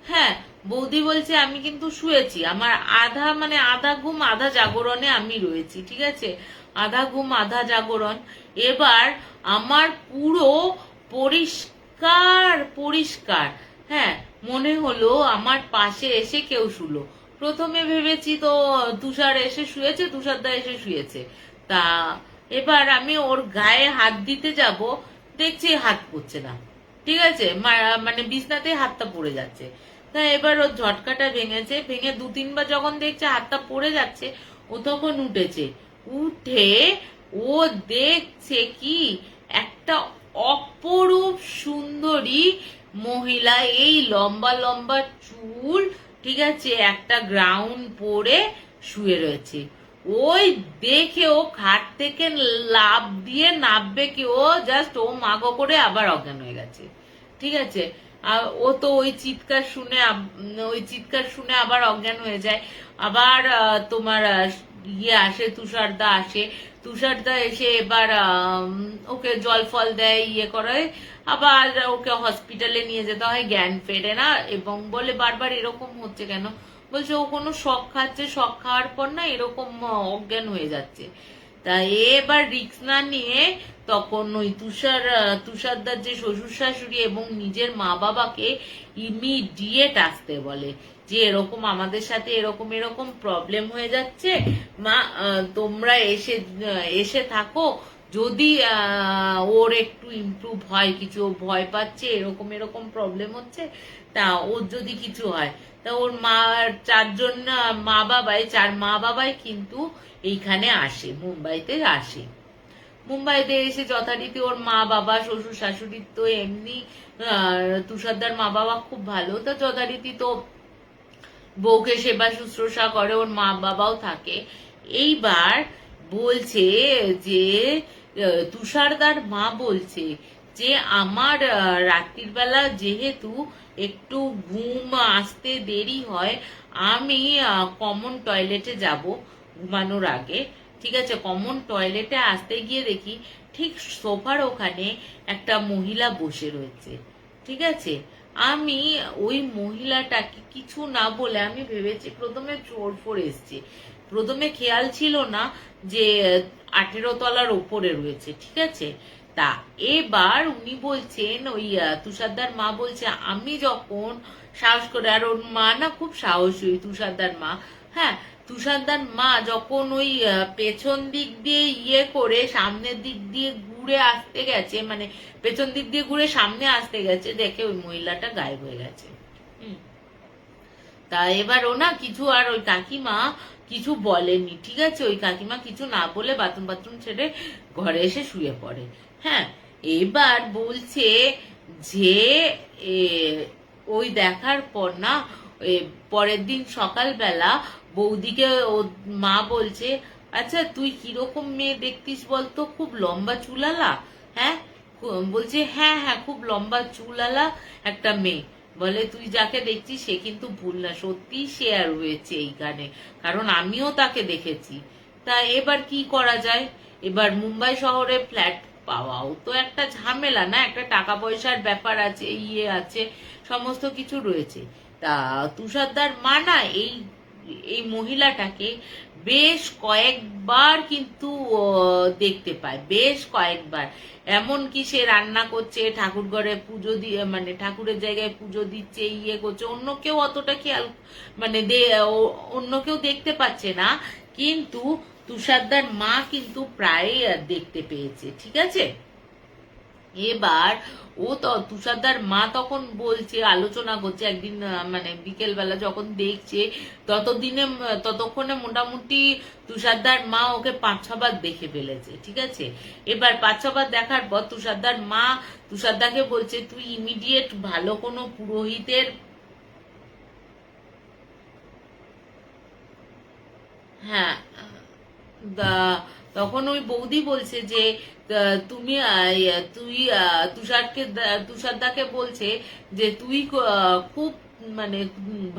হ্যাঁ, বৌদি বলছে আমি কিন্তু শুয়েছি, আমার আধা ঘুম আধা জাগরণে আমি রয়েছি, ঠিক আছে, আধা ঘুম আধা জাগরণ। এবার আমার পুরো পরিষ্কার পরিষ্কার, হ্যাঁ, মনে হলো আমার পাশে এসে কেউ শুলো। প্রথমে ভেবেছি তো তুষার এসে শুয়েছে, তুষারদা এসে শুয়েছে। তা এবার আমি ওর গায়ে হাত দিতে যাব, দেখছি হাত পড়ছে না, ঠিক আছে, মানে বিছনাতে হাতটা পড়ে যাচ্ছে। তা এবার ওর ঝটকাটা ভেঙেছে, ভেঙে 2-3 বার যখন দেখছে হাতটা পড়ে যাচ্ছে, ও তখন উঠেছে। উঠে ও দেখছে কি একটা অপরূপ সুন্দরী মহিলা, এই লম্বা লম্বা চুল, ঠিক আছে, একটা গ্রাউন পরে শুয়ে রয়েছে। ওই দেখে ও খাট থেকে লাফ দিয়ে নামবে কি, ও জাস্ট ও মাগো করে আবার অজ্ঞান হয়ে গেছে, ঠিক আছে। ও তো ওই চিৎকার শুনে আবার অজ্ঞান হয়ে যায়। আবার তোমার ইয়ে আসে, তুষারদা আসে। তুষারদা এসে এবার ওকে জল ফল দেয়, ইয়ে করে, আবার ওকে হসপিটালে নিয়ে যেতে হয়, জ্ঞান ফেরে না, এবং বলে বারবার এরকম হচ্ছে কেন, বলছে ও কোনো শখ খাচ্ছে, শখ খাওয়ার পর না এরকম অজ্ঞান হয়ে যাচ্ছে। তা এবার রিক্স না নিয়ে তখন ওই তুষারদার যে শ্বশুর শাশুড়ি এবং নিজের মা বাবাকে ইমিডিয়েট আসতে বলে যে এরকম আমাদের সাথে এরকম এরকম প্রবলেম হয়ে যাচ্ছে, মা তোমরা এসে থাকো, যদি ওর একটু ইমপ্রুভ হয় কিছু, ও ভয় পাচ্ছে, এরকম এরকম প্রবলেম হচ্ছে, তা ওর যদি কিছু হয়, তা ওর চার মা বাবাই কিন্তু এইখানে আসে, মুম্বাইতে আসে। মুম্বাইতে এসে যথারীতি ওর মা বাবা, শ্বশুর শাশুড়ি তো এমনি তুষারদার মা বাবা খুব ভালো, তা যথারীতি তো বউকে সেবা শুশ্রূষা করে, ওর মা বাবাও থাকে। এইবার বলছে যে তুষারদার মা বলছে যে আমার রাত্রির বেলা যেহেতু একটু ঘুম আসতে দেরি হয়, আমি কমন টয়লেটে যাব ঘুমানোর আগে, ঠিক আছে। কমন টয়লেটে আসতে গিয়ে দেখি ঠিক সোফার ওখানে একটা মহিলা বসে রয়েছে, ঠিক আছে। আমি ওই মহিলাটাকে কিছু না বলে আমি ভেবেছি প্রথমে চোর ফোর এসছে, প্রথমে খেয়াল ছিল না যে 18 তলার ওপরে রয়েছে, ঠিক আছে। তা এবার উনি বলছেন, ওই তুষারদার মা বলছে, আমি যখন সাহস করে, আর ওর মা না খুব সাহসী, ওই তুষারদার মা, হ্যাঁ, তুষারদার মা যখন ওই পেছন দিক দিয়ে ইয়ে করে সামনের দিক দিয়ে ঘুরে আসতে গেছে, মানে পেছন দিক দিয়ে ঘুরে সামনে আসতে গেছে, দেখে ওই মহিলাটা গায়েব হয়ে গেছে। তা এবার ও না কিছু, আর ওই কাকিমা কিছু বলেনি, ঠিক আছে। ওই কাকিমা কিছু না বলে বাথরুম ছেড়ে ঘরে এসে শুয়ে পড়ে। হ্যাঁ, এবার বলছে যে এ, ওই দেখার পর না পরের দিন সকালবেলা বৌদিকে ও মা বলছে, আচ্ছা তুই কিরকম মেয়ে দেখতিস বলতো, খুব লম্বা চুলালা? হ্যাঁ, বলছে হ্যাঁ হ্যাঁ খুব লম্বা চুলালা একটা মেয়ে। বলে তুই যাকে দেখছিস সে কিন্তু ভুল না, সত্যি সে আর হয়েছে এইখানে, কারণ আমিও তাকে দেখেছি। তা এবার কি করা যায়? এবার মুম্বাই শহরে ফ্ল্যাট পাওয়াও তো একটা ঝামেলা না, একটা টাকা পয়সার ব্যাপার আছে, আছে, সমস্ত কিছু রয়েছে। তা তুষারদার মা না এই এই মহিলাটাকে বেশ কয়েকবার কিন্তু দেখতে পায়, বেশ কয়েকবার। এমনকি সে রান্না করছে, ঠাকুর ঘরে পুজো দিয়ে, মানে ঠাকুরের জায়গায় পুজো দিচ্ছে, করছে, অন্য কেউ অতটা খেয়াল, মানে অন্য কেউ দেখতে পাচ্ছে না, কিন্তু তুষারদার মা কিন্তু প্রায় দেখতে পেয়েছে, ঠিক আছে। এবার ও তো তুষারদার মা তখন বলছে, আলোচনা করছে একদিন, মানে বিকেল বেলা যখন দেখছে, ততক্ষণে মোটামুটি তুষারদার মা ওকে 5-6 বার দেখে ফেলেছে, ঠিক আছে। এবার 5-6 বার দেখার পর তুষারদার মা তুষারদাকে বলছে, তুই ইমিডিয়েট ভালো কোনো পুরোহিতের, হ্যাঁ, তখন ওই বৌদি বলছে যে তুমি তুই তুষারদাকে বলছে যে তুই খুব, মানে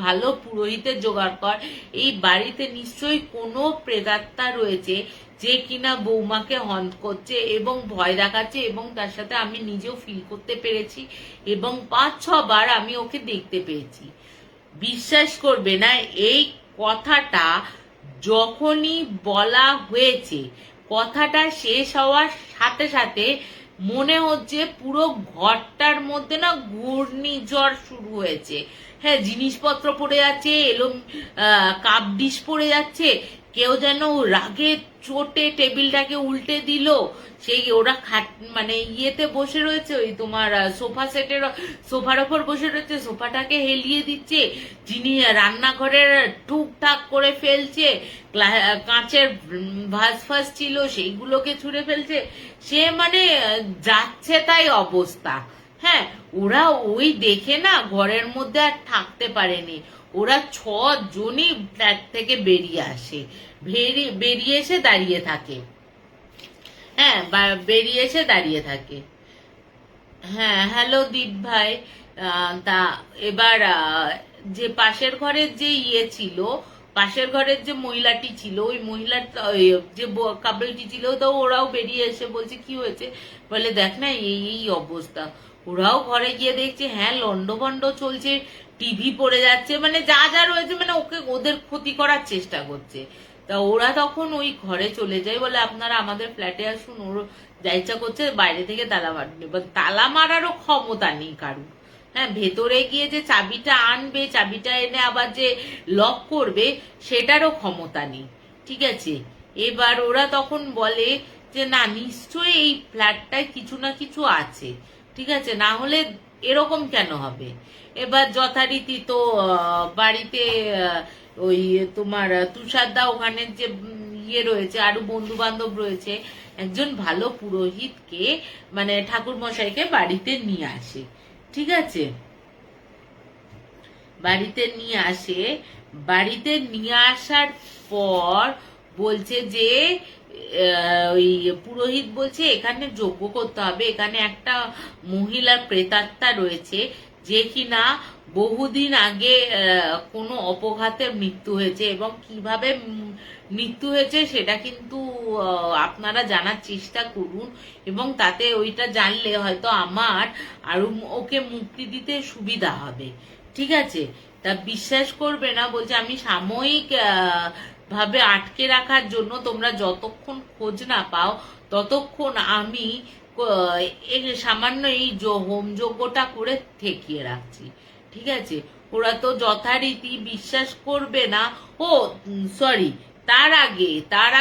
ভালো পুরোহিতের জোগাড় কর, এই বাড়িতে নিশ্চয়ই কোনো প্রেতাত্মা রয়েছে যে কিনা বৌমাকে হন্ট করছে এবং ভয় দেখাচ্ছে, এবং তার সাথে আমি নিজেও ফিল করতে পেরেছি, এবং 5-6 বার আমি ওকে দেখতে পেয়েছি। বিশ্বাস করবে না, এই কথাটা যখনই বলা হয়েছে, কথাটা শেষ হওয়ার সাথে সাথে মনে হচ্ছে পুরো ঘরটার মধ্যে না ঘূর্ণিঝড় শুরু হয়েছে। হ্যাঁ, জিনিসপত্র পড়ে যাচ্ছে, কাপ ডিশ পড়ে যাচ্ছে, কেউ যেন রাগে চোটে টেবিলটাকে উল্টে দিল, সেই ওরা মানে ইয়েতে বসে রয়েছে, ওই তোমার সোফা সেটের সোফার ওপর বসে রয়েছে, সোফাটাকে হেলিয়ে দিচ্ছে, যিনি রান্নাঘরের টুকটাক করে ফেলছে, কাঁচের ভাস ফাস ছিল সেইগুলোকে ছুঁড়ে ফেলছে, সে মানে যাচ্ছে তাই অবস্থা। হ্যাঁ, ওরা ওই দেখে না ঘরের মধ্যে আর থাকতে পারেনি, ওরা 6 জনই ফ্ল্যাট থেকে বেরিয়ে আসে, বেরিয়ে এসে দাঁড়িয়ে থাকে। হ্যাঁ, বেরিয়ে এসে দাঁড়িয়ে থাকে। হ্যাঁ, হ্যালো দীপ ভাই। তা এবার যে পাশের ঘরের যে ছিল, পাশের ঘরের যে মহিলাটি ছিল, ওই মহিলার যে কাপলটি ছিল, তো ওরাও বেরিয়ে এসে বলছে কি হয়েছে, বলে দেখ না এই এই অবস্থা। ওরাও ঘরে গিয়ে দেখছে, হ্যাঁ লন্ডভন্ড চলছে, টিভি পড়ে যাচ্ছে, মানে যা যা রয়েছে, মানে ওদের ক্ষতি করার চেষ্টা করছে। তা ওরা তখন ওই ঘরে চলে যায়, বলে আপনারা আমাদের ফ্ল্যাটে আসুন, ওর যা ইচ্ছা করছে বাইরে থেকে তালা মারবে, এবার তালা মারারও ক্ষমতা নেই কারুর। হ্যাঁ, ভেতরে গিয়ে যে চাবিটা আনবে, চাবিটা এনে আবার যে লক করবে, সেটারও ক্ষমতা নেই, ঠিক আছে। এবার ওরা তখন বলে যে না, নিশ্চয়ই এই ফ্ল্যাটটায় কিছু না কিছু আছে, ঠিক আছে, না হলে এরকম কেন হবে। এবার যথারীতি তো বাড়িতে ওই তোমার তুষারদা, ওখানে যে রয়েছে, আরো বন্ধু বান্ধব রয়েছে, একজন ভালো পুরোহিতকে, মানে ঠাকুর মশাইকে বাড়িতে নিয়ে আসে, ঠিক আছে। বাড়িতে নিয়ে আসে, বাড়িতে নিয়ে আসার পর বলছে যে ওই পুরোহিত বলছে এখানে যজ্ঞ করতে হবে, এখানে একটা মহিলার প্রেতাত্মা রয়েছে, যে কিনা বহুদিন আগে কোনো অপঘাতে মৃত্যু হয়েছে, এবং কিভাবে মৃত্যু হয়েছে সেটা কিন্তু আপনারা জানার চেষ্টা করুন, এবং তাতে ওইটা জানলে হয়তো আমার আরো ওকে মুক্তি দিতে সুবিধা হবে, ঠিক আছে। তা বিশ্বাস করবে না, বলছে আমি সাময়িক ভাবে আটকে রাখার জন্য, তোমরা যতক্ষণ খোঁজ না পাও ততক্ষণ আমি সামান্য এই হোম যজ্ঞটা করে ঠেকিয়ে রাখছি, ঠিক আছে। ওরা তো যথারীতি বিশ্বাস করবে না। ও সরি, তার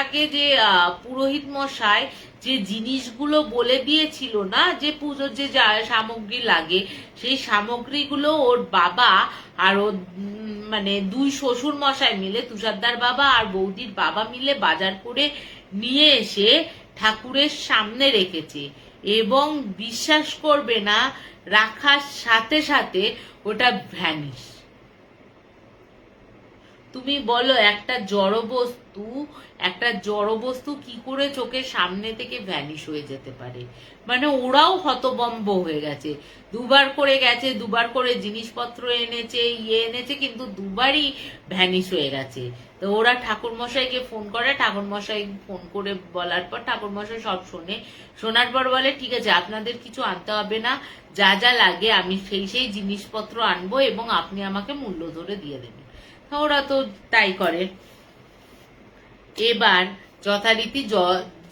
আগে যে পুরোহিত মশাই যে জিনিসগুলো বলে দিয়েছিল না, যে পুজোর যে সামগ্রী লাগে, সেই সামগ্রীগুলো ওর বাবা আর ওর মানে দুই শ্বশুর মশাই মিলে, তুষারদার বাবা আর বৌদির বাবা মিলে বাজার করে নিয়ে এসে ঠাকুরের সামনে রেখেছে। এবং বিশ্বাস করবে না, রাখার সাথে সাথে ওটা ভ্যানিশ। তুমি বলো একটা জড় বস্তু কি করে চোখের সামনে থেকে ভ্যানিশ হয়ে যেতে পারে? মানে ওরাও হতবম্ব হয়ে গেছে। দুবার করে গেছে, দুবার করে জিনিসপত্র এনেছে, কিন্তু দুবারই ভ্যানিশ হয়ে গেছে। তো ওরা ঠাকুরমশাইকে ফোন করে, ঠাকুরমশাই ফোন করে বলার পর ঠাকুরমশাই সব শোনার পর বলে ঠিক আছে, আপনাদের কিছু আনতে হবে না, যা যা লাগে আমি সেই জিনিসপত্র আনবো এবং আপনি আমাকে মূল্য ধরে দিয়ে দেবেন। ওরা তো তাই করে। এবার যথারীতি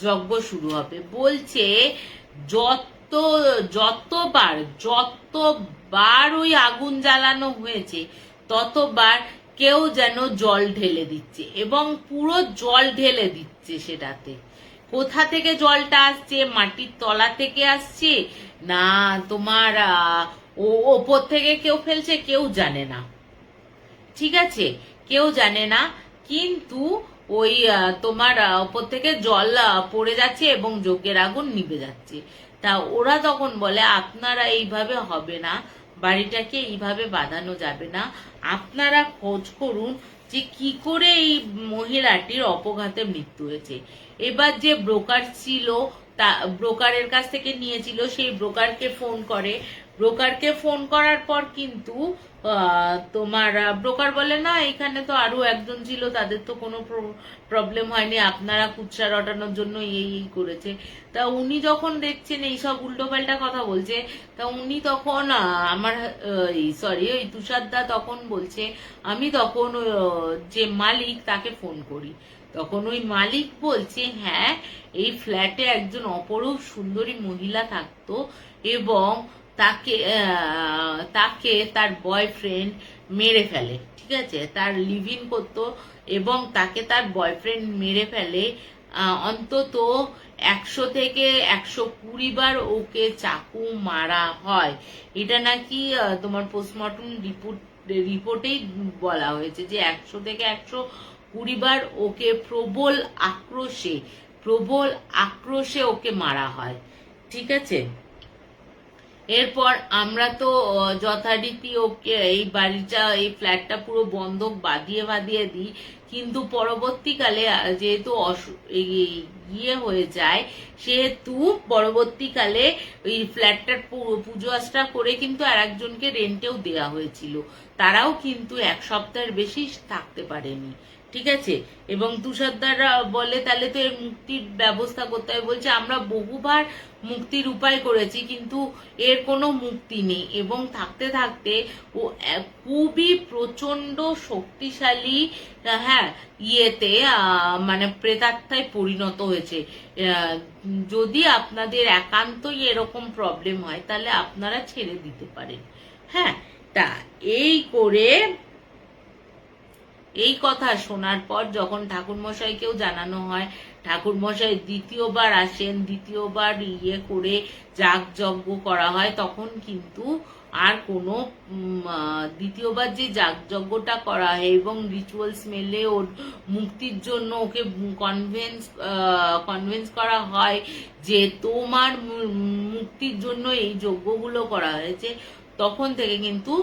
যজ্ঞ শুরু হবে। বলছে যতবার ওই আগুন জ্বালানো হয়েছে ততবার কেউ যেন জল ঢেলে দিচ্ছে এবং পুরো জল ঢেলে দিচ্ছে সেটাতে। কোথা থেকে জলটা আসছে? মাটির তলা থেকে আসছে না তোমার ওপর থেকে কেউ ফেলছে? কেউ জানে না, ঠিক আছে, কেউ জানে না। কিন্তু ওই তোমার ওপর থেকে জল পড়ে যাচ্ছে এবং যজ্ঞের আগুন নিভে যাচ্ছে। তা ওরা তখন বলে আপনারা এইভাবে হবে না, বাড়িটাকে এইভাবে বাঁধানো যাবে না, আপনারা খোঁজ করুন যে কি করে এই মহিলাটির অপঘাতে মৃত্যু হয়েছে। এবার যে ব্রোকার ছিল, ব্রোকারের কাছ থেকে নিয়েছিল, সেই ব্রোকারকে ফোন করার পর কিন্তু তোমার ব্রোকার বলে না, এখানে তো আরো একজন ছিল, তাদের তো কোনো প্রবলেম হয়নি, আপনারা কুৎসা রটানোর জন্য এই করেছে। তা উনি যখন দেখছেন এইসব উল্টোপাল্টা কথা বলছে, তা উনি তখন ওই তুষারদা তখন বলছে আমি তখন যে মালিক তাকে ফোন করি। তখন ওই মালিক বলছে হ্যাঁ, এই ফ্ল্যাটে একজন অপরূপ সুন্দরী মহিলা থাকতো এবং তাকে তার বয়ফ্রেন্ড মেরে ফেলে, ঠিক আছে, তার লিভ ইন করতো এবং তাকে তার বয়ফ্রেন্ড মেরে ফেলে। অন্তত 100 থেকে 120 বার ওকে চাকু মারা হয়। এটা নাকি তোমার পোস্টমর্টম রিপোর্টেই বলা হয়েছে যে 100 থেকে 120 বার ওকে প্রবল আক্রোশে ওকে মারা হয়, ঠিক আছে। এরপর আমরা তো যথারীতি ওকে এই ফ্ল্যাটটা পুরো বন্ধক বাঁধিয়ে দিই, কিন্তু পরবর্তীকালে যেহেতু হয়ে যায়, সেহেতু পরবর্তীকালে ওই ফ্ল্যাটটার পুজো আশ্রা করে কিন্তু আর একজনকে রেন্টেও দেওয়া হয়েছিল, তারাও কিন্তু 1 সপ্তাহের বেশি থাকতে পারেনি, ঠিক আছে। এবং তুষারদাররা বলে তাহলে তো এর মুক্তির ব্যবস্থা করতে হবে। বলছে আমরা বহুবার মুক্তির উপায় করেছি কিন্তু এর কোনো মুক্তি নেই এবং থাকতে থাকতে ও খুবই প্রচন্ড শক্তিশালী মানে প্রেতাত্মায় পরিণত হয়েছে। যদি আপনাদের একান্তই এরকম প্রবলেম হয় তাহলে আপনারা ছেড়ে দিতে পারেন। হ্যাঁ, তা এই কথা শোনার পর যখন ঠাকুরমশাইকেও জানানো হয়, ঠাকুরমশাই দ্বিতীয়বার আসেন, দ্বিতীয়বার করে যাগযজ্ঞ করা হয়, তখন কিন্তু আর কোনো দ্বিতীয়বার যে যাগযজ্ঞটা করা হয় এবং রিচুয়ালস মেলে ওর মুক্তির জন্য ওকে কনভিন্স করা হয় যে তোমার মুক্তির জন্য এই যজ্ঞগুলো করা হয়েছে, তখন থেকে কিন্তু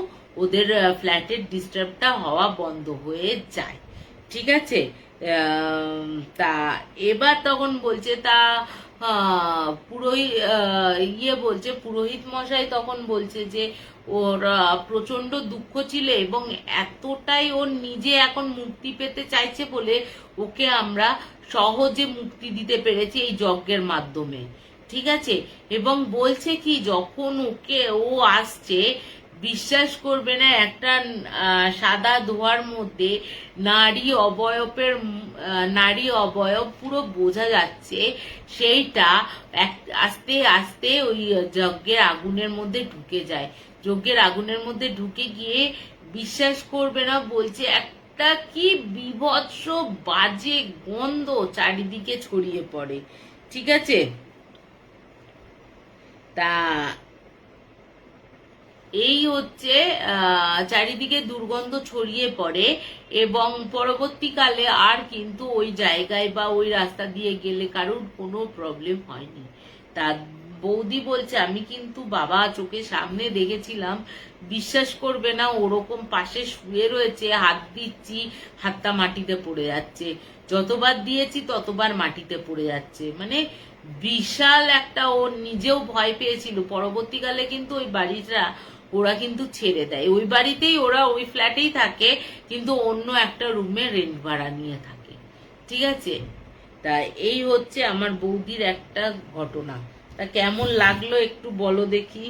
ওদের ফ্ল্যাটের ডিস্টার্বটা হওয়া বন্ধ হয়ে যায়, ঠিক আছে। তা এবার তখন বলছে পুরোহিত মশাই তখন বলছে যে ওর প্রচন্ড দুঃখ ছিল এবং এতটাই ওর নিজে এখন মুক্তি পেতে চাইছে বলে ওকে আমরা সহজে মুক্তি দিতে পেরেছি এই যজ্ঞের মাধ্যমে, ঠিক আছে। এবং বলছে কি যখন ও আসছে, বিশ্বাস করবে না, একটা সাদা ধোয়ার মধ্যে নারী অবয়ব পুরো বোঝা যাচ্ছে, সেইটা আস্তে আস্তে ওই যজ্ঞের আগুনের মধ্যে ঢুকে যায়। যজ্ঞের আগুনের মধ্যে ঢুকে গিয়ে বিশ্বাস করবে না, বলছে একটা কি বিভৎস বাজে গন্ধ চারিদিকে ছড়িয়ে পড়ে, ঠিক আছে। তা এই হচ্ছে চারিদিকে দুর্গন্ধ ছড়িয়ে পড়ে, এবং পরবর্তীকালে আর কিন্তু ওই জায়গায় বা ওই রাস্তা দিয়ে গেলে কারোর কোনো প্রবলেম হয়নি। তা বৌদি বলছে আমি কিন্তু বাবা চোখের সামনে দেখেছিলাম, বিশ্বাস করবে না, ওরকম পাশে শুয়ে রয়েছে, হাত দিচ্ছি হাতটা মাটিতে পড়ে যাচ্ছে, যতবার দিয়েছি ততবার মাটিতে পড়ে যাচ্ছে, মানে বিশাল একটা, ও নিজেও ভয় পেয়েছিল। পরবর্তীকালে কিন্তু ওই বাড়িটা ওরা কিন্তু ছেড়ে দেয়, ওই বাড়িতেই ওরা ওই ফ্ল্যাটেই থাকে, কিন্তু অন্য একটা রুমে রেন্ট ভাড়া নিয়ে থাকে, ঠিক আছে। তা এই হচ্ছে আমার বৌদির একটা ঘটনা। তা কেমন লাগলো একটু বলো দেখি।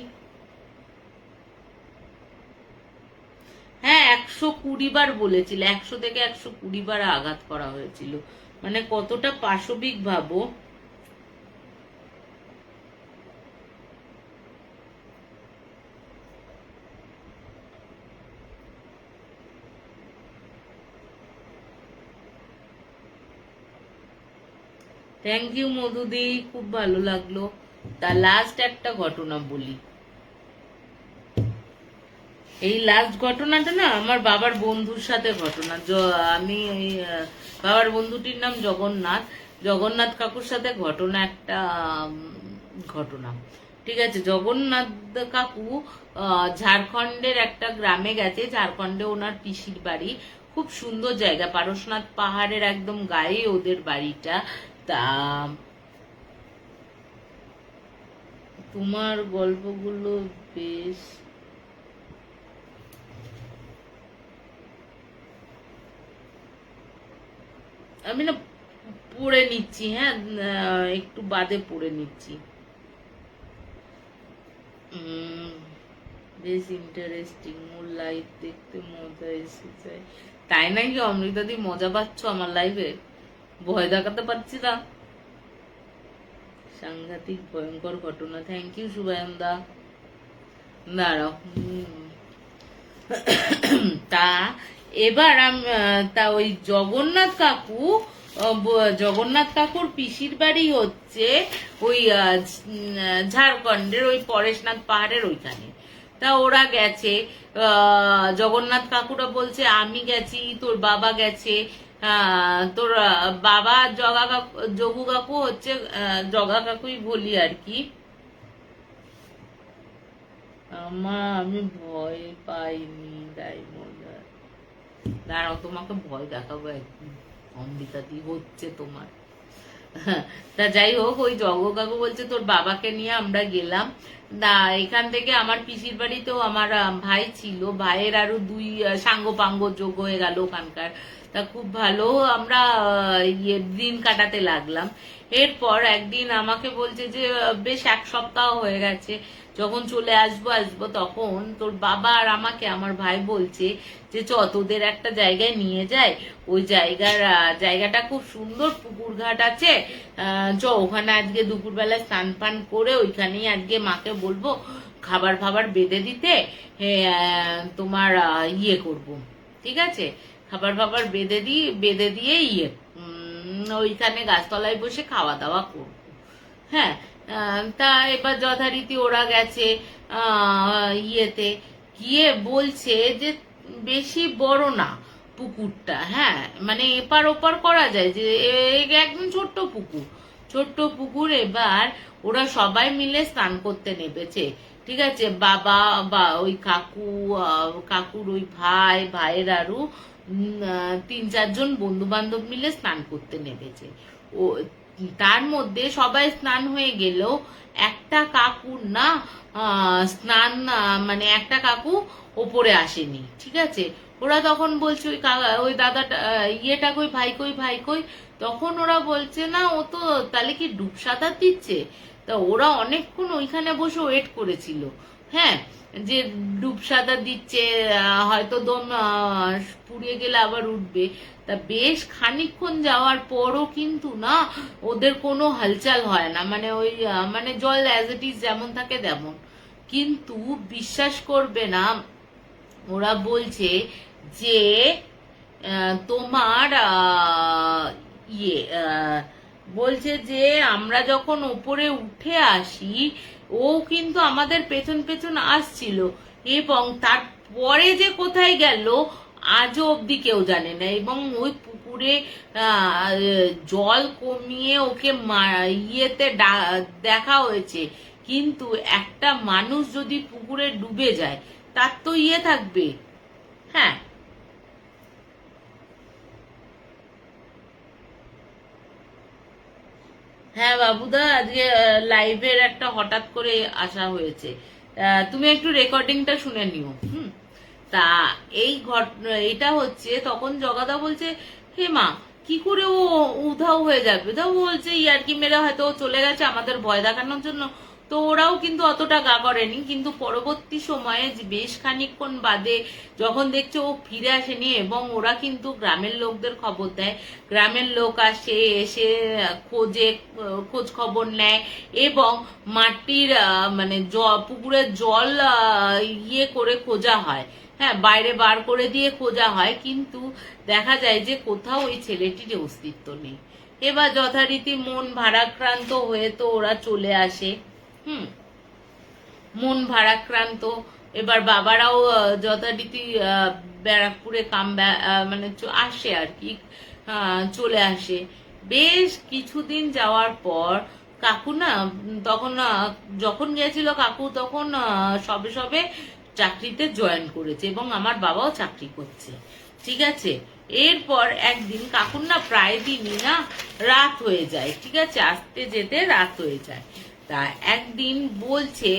হ্যাঁ, 120 বার বলেছিল, 100 থেকে 120 বার আঘাত করা হয়েছিল, মানে কতটা পাশবিক ভাবো। থ্যাংক ইউ মধুদি, খুব ভালো লাগলো। তা লাস্ট একটা ঘটনা বলি। এই লাস্ট ঘটনাটা না আমার বাবার বন্ধুর সাথে ঘটনা। আমি বাবার বন্ধুটির নাম জগন্নাথ, জগন্নাথ কাকুর সাথে ঘটনা একটা ঘটনা, ঠিক আছে। জগন্নাথ কাকু ঝাড়খণ্ডের একটা গ্রামে গেছে, ঝাড়খণ্ডে ওনার পিসির বাড়ি, খুব সুন্দর জায়গা, পারশনাথ পাহাড়ের একদম গায়ে ওদের বাড়িটা। তা তোমার গল্পগুলো বেশ, আমি না পড়ে নিচ্ছি, হ্যাঁ একটু বাদে পড়ে নিচ্ছি। বেশ ইন্টারেস্টিং, মোর লাইফ দেখতে মজা এসে যায়। তাই নাকি অমৃতাদি, মজা পাচ্ছ আমার লাইফে? ভয় দেখাতে পারছি না? সাংঘাতিক ভয়ঙ্কর ঘটনা। থ্যাংক ইউ সুবায়ন দা। দাঁড়াও। তা এবার তা ওই জগন্নাথ কাকুর পিসির বাড়ি হচ্ছে ওই ঝাড়খণ্ডের ওই পরেশনাথ পাহাড়ের ওইখানে। তা ওরা গেছে, জগন্নাথ কাকুরা বলছে আমি গেছি, তোর বাবা গেছে, তোর বাবা যোগু কাকু হচ্ছে, জগা কাকুই বলি আর কি। আমি ভয় পাইনি, দাঁড়াও তোমাকে ভয় দেখাবো একদিন, অমৃতাদি হচ্ছে তোমার। তা যাই হোক, ওই জগ কাকু বলছে তোর বাবাকে নিয়ে আমরা গেলাম। না এখান থেকে আমার পিসির বাড়িতেও আমার ভাই ছিল, ভাইয়ের আরো 2 সাঙ্গ পাঙ্গ যোগ হয়ে গেল ওখানকার। তা খুব ভালো আমরা দিন কাটাতে লাগলাম। এরপর একদিন আমাকে বলছে যে বেশ 1 সপ্তাহ হয়ে গেছে, যখন চলে আসবো তখন তোর বাবা আর আমাকে আমার ভাই বলছে যে চ তোদের একটা জায়গায় নিয়ে যায়, ওই জায়গাটা খুব সুন্দর, পুকুর ঘাট আছে, চ ওখানে আজকে দুপুরবেলা স্নান পান করে ওইখানেই আজকে মাকে বলবো খাবার ফাবার বেঁধে দিতে, তোমার ইয়ে করব, ঠিক আছে, খাবার ফাবার বেঁধে দিয়ে ওইখানে গাছতলায় বসে খাওয়া দাওয়া করবো। হ্যাঁ, তা এবার যথারীতি ওরা গেছে, ইয়েতে গিয়ে বলছে যে বেশি বড় না পুকুরটা, হ্যাঁ মানে এপার ওপার করা যায়, যে একদম ছোট্ট পুকুর। এবার ওরা সবাই মিলে স্নান করতে নেমেছে, ঠিক আছে। বাবা বা ওই কাকুর ওই ভাইয়ের আরো 3-4 জন বন্ধু বান্ধব মিলে স্নান করতে নেমেছে। ও তার মধ্যে সবাই স্নান হয়ে গেলেও একটা কাকুর না স্নান, মানে একটা কাকু ওপরে আসেনি, ঠিক আছে। ওরা তখন বলছে ওই দাদাটা ইয়েটা কই, ভাই কই। তখন ওরা বলছে না, ও তো তাহলে কি ডুব সাঁতার দিচ্ছে। তা ওরা অনেকক্ষণ ওইখানে বসে ওয়েট করেছিল, হ্যাঁ, যে ডুব সাঁতার দিচ্ছে, হয়তো দম পুড়িয়ে গেলে আবার উঠবে। তা বেশ খানিকক্ষণ যাওয়ার পরও কিন্তু না ওদের কোনো হালচাল হয় না, মানে ওই মানে জল অ্যাজ ইট ইজ যেমন থাকে তেমন। কিন্তু বিশ্বাস করবে না, ওরা বলছে যে তোমার ইয়ে বলছে যে আমরা যখন ওপরে উঠে আসি ও কিন্তু আমাদের পেছন পেছন আসছিল, এবং তারপরে যে কোথায় গেল আজও অব্দি কেউ জানে না। এবং ওই পুকুরে জল কমিয়ে ওকে ইয়েতে দেখা হয়েছে, কিন্তু একটা মানুষ যদি পুকুরে ডুবে যায় তার তো ইয়ে থাকবে। হ্যাঁ, হ্যাঁ বাবুদা, আজকে লাইভের একটা হঠাৎ করে আসা হয়েছে, তুমি একটু রেকর্ডিংটা শুনে নিও। তা এই এটা হচ্ছে, তখন জগাদা বলছে হে মা কি করে ও উধাও হয়ে যাবে, তা বলছে ইয়ার্কি মেরে হয়তো ও চলে গেছে আমাদের ভয় দেখানোর জন্য। তো ওরাও কিন্তু অতটা গা করেনি, কিন্তু পরবর্তী সময়ে বেশ খানিকক্ষণ বাদে যখন দেখছে ও ফিরে আসেনি, এবং ওরা কিন্তু গ্রামের লোকদের খবর দেয়, গ্রামের লোক আসে, এসে খোঁজ খবর নেয়, এবং মাটির মানে পুকুরের জল ইয়ে করে খোঁজা হয়। হ্যাঁ, বাইরে বার করে দিয়ে খোঁজা হয়, কিন্তু দেখা যায় যে কোথাও ওই ছেলেটির অস্তিত্ব নেই। এবার যথারীতি মন ভারাক্রান্ত হয়ে তো ওরা চলে আসে। মন ভারাক্রান্ত, এবার বাবারাও যথারীতি ব্যারাকপুরে মানে আসে আর কি, চলে আসে। বেশ কিছুদিন যাওয়ার পর কাকু না, তখন যখন গেছিল কাকু তখন সবে সবে চাকরিতে জয়েন করেছে, এবং আমার বাবাও চাকরি করছে, ঠিক আছে। এরপর একদিন কাকুর না প্রায় দিনই না রাত হয়ে যায়, ঠিক আছে, আসতে যেতে রাত হয়ে যায়। তা একদিন বলছে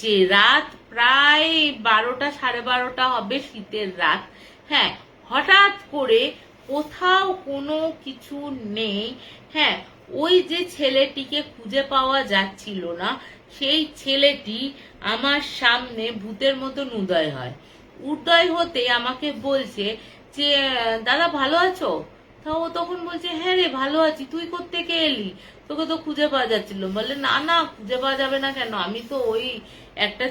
যে রাত প্রায় 12টা 12:30 হবে, শীতের রাত। হ্যাঁ, হঠাৎ করে কোথাও কোনো কিছু নেই। হ্যাঁ, ওই যে ছেলেটিকে খুঁজে পাওয়া যাচ্ছিল না, সেই ছেলেটি আমার সামনে ভূতের মতন উদয় হয়। উদয় হতে আমাকে বলছে যে দাদা ভালো আছো? তা ও তখন বলছে হ্যাঁ রে ভালো আছি, তুই কোত্থেকে এলি, তোকে তো খুঁজে পাওয়া যাচ্ছিল। বলে না না, খুঁজে পাওয়া যাবে না কেন, আমি তো ওই একটা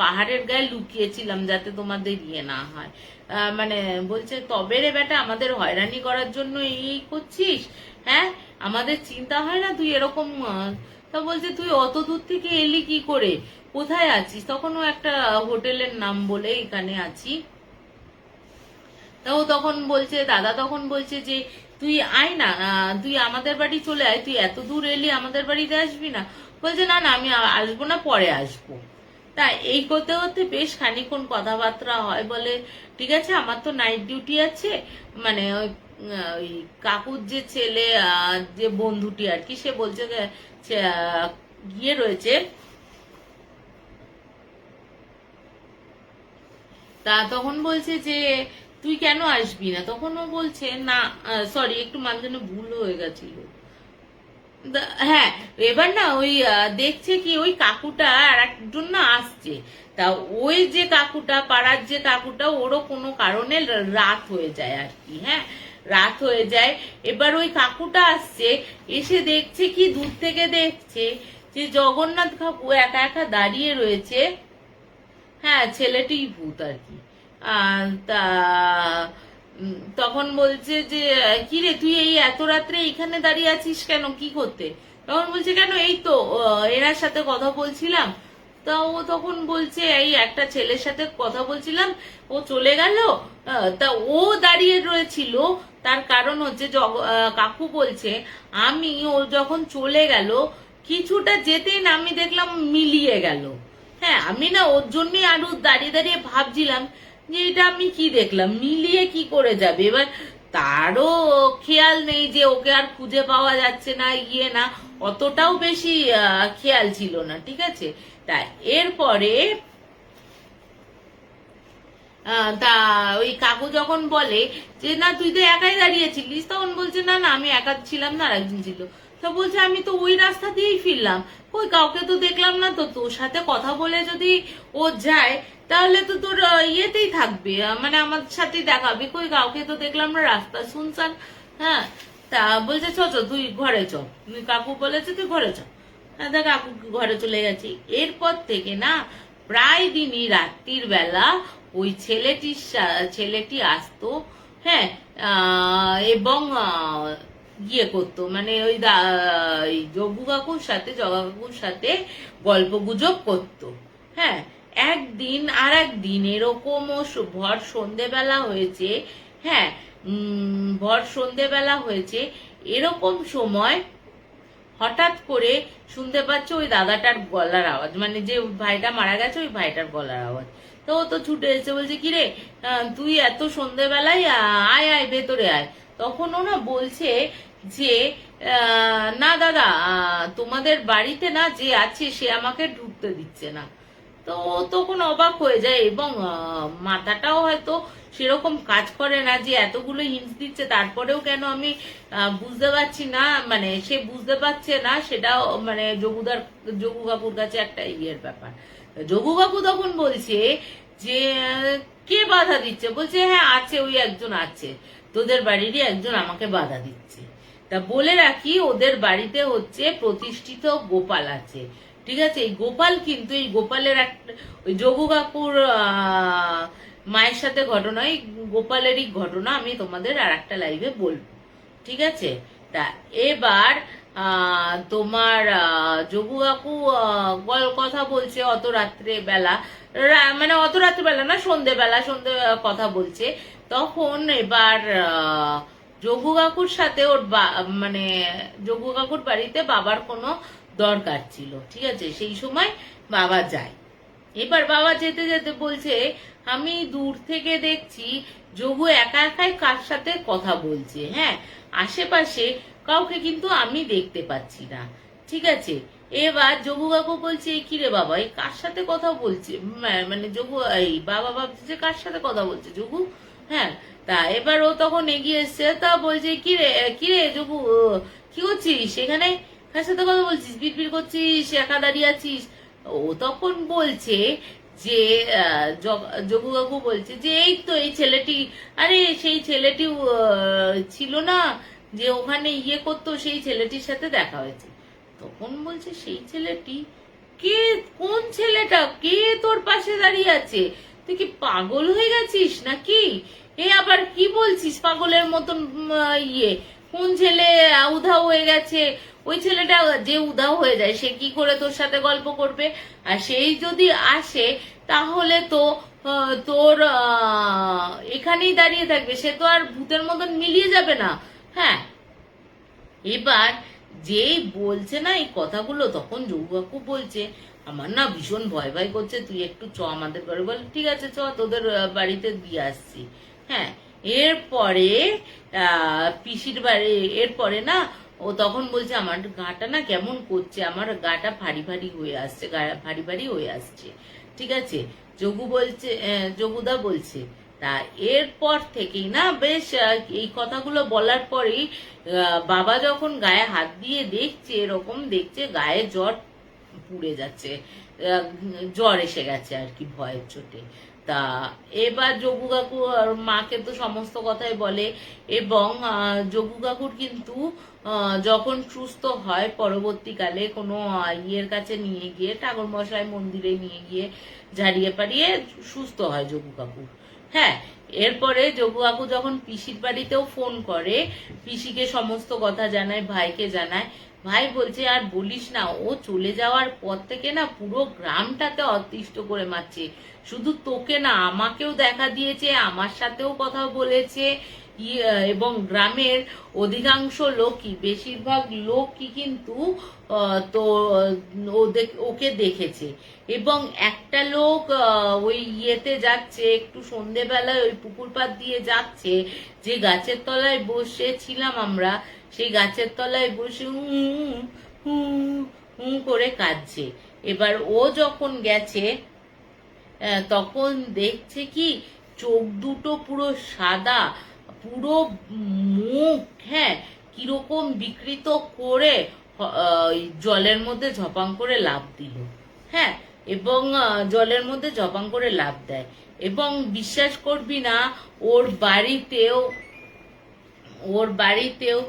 পাহাড়ের গায়ে লুকিয়েছিলাম যাতে তোমাদের ইয়ে না হয়। মানে বলছে তবে রে বেটা, আমাদের হয়রানি করার জন্য এই করছিস? হ্যাঁ, আমাদের চিন্তা হয় না তুই এরকম। তা বলছে তুই অত দূর থেকে এলি কি করে, কোথায় আছিস? তখন ও একটা হোটেলের নাম বলে এখানে আছি। তা ও তখন বলছে, দাদা তখন বলছে যে তুই আয় না, তুই আমাদের বাড়ি চলে আয়, তুই এত দূর এলি আমাদের বাড়িতে আসবি না? বলছে না না, আমি আসবো না, পরে আসবো। তা এই করতে করতে বেশ খানিক্ষণ কথাবার্তা হয়। বলে ঠিক আছে, আমার তো নাইট ডিউটি আছে, মানে ওই কাকুর যে ছেলে, যে বন্ধুটি আর কি, সে বলছে গিয়ে রয়েছে। তা তখন বলছে যে তুই কেন আসবি না? তখন ও বলছে না, সরি একটু মাঝখানে ভুল হয়ে গেছিল। হ্যাঁ, এবার না ওই দেখছে কি ওই কাকুটা আর একজন না আসছে। তা ওই যে কাকুটা, পাড়ার যে কাকুটা, ওরও কোনো কারণে রাত হয়ে যায় আর কি। হ্যাঁ, রাত হয়ে যায়। এবার ওই কাকুটা আসছে, এসে দেখছে কি দূর থেকে দেখছে যে জগন্নাথ কাকু একা একা দাঁড়িয়ে রয়েছে। হ্যাঁ, ছেলেটি ভূত আর কি। তা তখন বলছে যে কি রে, তুই এই এত রাত্রে এখানে দাঁড়িয়ে আছিস কেন, কি করতে? তখন বলছে কেন, এই তো এনার সাথে কথা বলছিলাম। তা ও তখন বলছে এই একটা ছেলের সাথে কথা বলছিলাম, ও চলে গেল। তা ও দাঁড়িয়ে রয়েছিল, তার কারণ হচ্ছে কাকু বলছে আমি ও যখন চলে গেল কিছুটা যেতেই না আমি দেখলাম মিলিয়ে গেল। হ্যাঁ, আমি না ওর জন্যই আরো দাঁড়িয়ে দাঁড়িয়ে ভাবছিলাম যে এটা আমি কি দেখলাম, মিলিয়ে কি করে যাবে। এবার তারও খেয়াল নেই যে ওকে আর খুঁজে পাওয়া যাচ্ছে না, ইয়ে না, অতটাও বেশি খেয়াল ছিল না, ঠিক আছে। তা এরপরে তা ওই কাকু যখন বলে যে না তুই তো একাই দাঁড়িয়েছিলিস, তখন বলছে না না, আমি একা ছিলাম না, আরেকজন ছিল। তো বলছে আমি তো ওই রাস্তা দিয়েই ফিরলাম, ওই কাউকে তো দেখলাম না। তো তোর সাথে কথা বলে যদি ও যায় তাহলে তো তোর ইয়েতেই থাকবে, মানে আমার সাথেই দেখাবি, কই কাউকে তো দেখলাম না, রাস্তা শুনছান। হ্যাঁ, তা বলছে চ চ তুই ঘরে চ, কাকু বলেছে তুই ঘরে চ। হ্যাঁ, তা কাকু ঘরে চলে গেছি। এরপর থেকে না প্রায় দিনই রাত্রির বেলা ওই ছেলেটি আসতো। হ্যাঁ, এবং ইয়ে করতো, মানে ওই জগ্গু কাকুর সাথে, জগা কাকুর সাথে গল্প গুজব করতো। হ্যাঁ, একদিন আর একদিন এরকমও ভর সন্ধেবেলা হয়েছে। হ্যাঁ, ভর সন্ধেবেলা হয়েছে, এরকম সময় হঠাৎ করে শুনতে পাচ্ছে ওই দাদাটার গলার আওয়াজ, মানে যে ভাইটা মারা গেছে ওই ভাইটার গলার আওয়াজ। তো ও তো ছুটে এসে বলছে, কিরে তুই এত সন্ধেবেলায়, আয় আয় ভেতরে আয়। তখন ও না বলছে যে না দাদা, তোমাদের বাড়িতে না যে আছে সে আমাকে ঢুকতে দিচ্ছে না। তো ও তখন অবাক হয়ে যায়, এবং মাথাটাও হয়তো সেরকম কাজ করে না যে এতগুলো হিন্টস দিচ্ছে তারপরেও কেন আমি বুঝতে পারছি না, মানে সে বুঝতে পারছে না সেটাও, মানে জগ্গু কাকুর কাছে একটা ইয়ের ব্যাপার। জগ্গু কাকু তখন বলছে যে কে বাধা দিচ্ছে? বলছে হ্যাঁ আছে, ওই একজন আছে, তোদের বাড়িরই একজন আমাকে বাধা দিচ্ছে। তা বলে রাখি, ওদের বাড়িতে হচ্ছে প্রতিষ্ঠিত গোপাল আছে, ঠিক আছে? এই গোপাল কিন্তু, এই গোপালের একটা, ওই জগ্গু কাকুর মায়ের সাথে ঘটনা, এই গোপালেরই ঘটনা আমি তোমাদের আর একটা লাইভে বলবো, ঠিক আছে? তা এবার তোমার জগ্গু কাকু কথা বলছে অত রাত্রে বেলা, মানে অত রাত্রে বেলা না, সন্ধে কথা বলছে। তখন এবার জগ্গু কাকুর সাথে ওর মানে জগ্গু কাকুর বাড়িতে বাবার কোনো দরকার ছিল, ঠিক আছে? সেই সময় বাবা যায়। এবার বাবা যেতে যেতে বলছে, আমি দূর থেকে দেখছি জগ্গু একা একাই কার সাথে কথা বলছে। হ্যাঁ, আশেপাশে কাউকে কিন্তু আমি দেখতে পাচ্ছি না, ঠিক আছে? এবার জগ্গু কাকু বলছে, কি রে বাবা, এই কার সাথে কথা বলছে? মানে জগ্গু, এই বাবা ভাবছে যে কার সাথে কথা বলছে জগ্গু। হ্যাঁ, তা এবার ও তখন এগিয়ে এসছে, তা বলছে, কি রে জগ্গু, কি করছিস সেখানে? কার সাথে কথা বলছিস? বিড়বিড় করছিস, একা দাঁড়িয়ে আছিস? ও তখন বলছে যে জগ্গু কাকু বলছে যে এই তো এই ছেলেটি, আরে সেই ছেলেটি ছিল না যে ওখানে ইয়ে করতো, সেই ছেলেটির সাথে দেখা হয়েছে। তখন বলছে, সেই ছেলেটি কে? কোন ছেলেটা? কে তোর পাশে দাঁড়িয়ে আছে? তুই কি পাগল হয়ে গেছিস নাকি? এ আবার কি বলছিস পাগলের মতন? ইয়ে কোন ছেলে উধাও হয়ে গেছে? ওই ছেলেটা যে উধাও হয়ে যায় সে কি করে তোর সাথে গল্প করবে? আর সেই যদি আসে তাহলে তো তোর এখানেই দাঁড়িয়ে থাকবে, সে তো আর ভূতের মতন মিলিয়ে যাবে না। হ্যাঁ, এবার যেই বলছে না এই কথাগুলো, তখন জগ্গু কাকু বলছে, আমার না ভীষণ ভয় ভয় করছে, তুই একটু চ আমাদের ঘরে। বল ঠিক আছে, চ তোদের বাড়িতে দিয়ে আসছি। হ্যাঁ, এরপরে পিসির বাড়ি, এরপরে না ও তখন বলছে, আমার গাটা না কেমন করছে, আমার গাটা ভারী ভারী হয়ে আসছে, ভারী ভারী হয়ে আসছে, ঠিক আছে? জগ্গুদা বলছে। তা এরপর থেকেই না বেশ এই কথাগুলো বলার পরেই বাবা যখন গায়ে হাত দিয়ে দেখছে, এরকম দেখছে গায়ে জ্বর পুড়ে যাচ্ছে, জ্বর এসে গেছে আর কি, ভয়ের চোটে। তা এবার জগ্গু কাকু মাকে তো সমস্ত কথাই বলে, এবং জগ্গু কাকুর কিন্তু যখন সুস্থ হয় পরবর্তীকালে কোনো ইয়ের কাছে নিয়ে গিয়ে, ঠাকুর মশাই মন্দিরে নিয়ে গিয়ে ঝাড়িয়ে পাড়িয়ে সুস্থ হয় জগ্গু কাকুর। হ্যাঁ, এরপরে জগ্গু কাকু যখন পিসির বাড়িতেও ফোন করে, পিসিকে সমস্ত কথা জানায়, ভাইকে জানায়। ভাই বলছে, আর বলিস না, ও চলে যাওয়ার পর থেকে না পুরো গ্রামটাতে অতিষ্ঠ করে মারছে। শুধু তোকে না, আমাকেও দেখা দিয়েছে, আমার সাথেও কথা বলেছে, এবং গ্রামের অধিকাংশ লোকই, বেশিরভাগ লোকই কিন্তু তো ওকে দেখেছে। এবং একটা লোক ওই ইয়েতে যাচ্ছে, একটু সন্ধেবেলায় ওই পুকুর পাড় দিয়ে যাচ্ছে, যে গাছের তলায় বসেছিলাম আমরা, সেই গাছের তলায় বসে করে কাঁদছে। এবার ও যখন গেছে তখন দেখছে কি, চোখ দুটো পুরো সাদা, পুরো মুখ, হ্যাঁ, কিরকম বিকৃত করে জলের মধ্যে ঝপাং করে লাফ দিল। হ্যাঁ, এবং জলের মধ্যে ঝপাং করে লাফ দেয়। এবং বিশ্বাস করবি না, ওর বাড়িতেও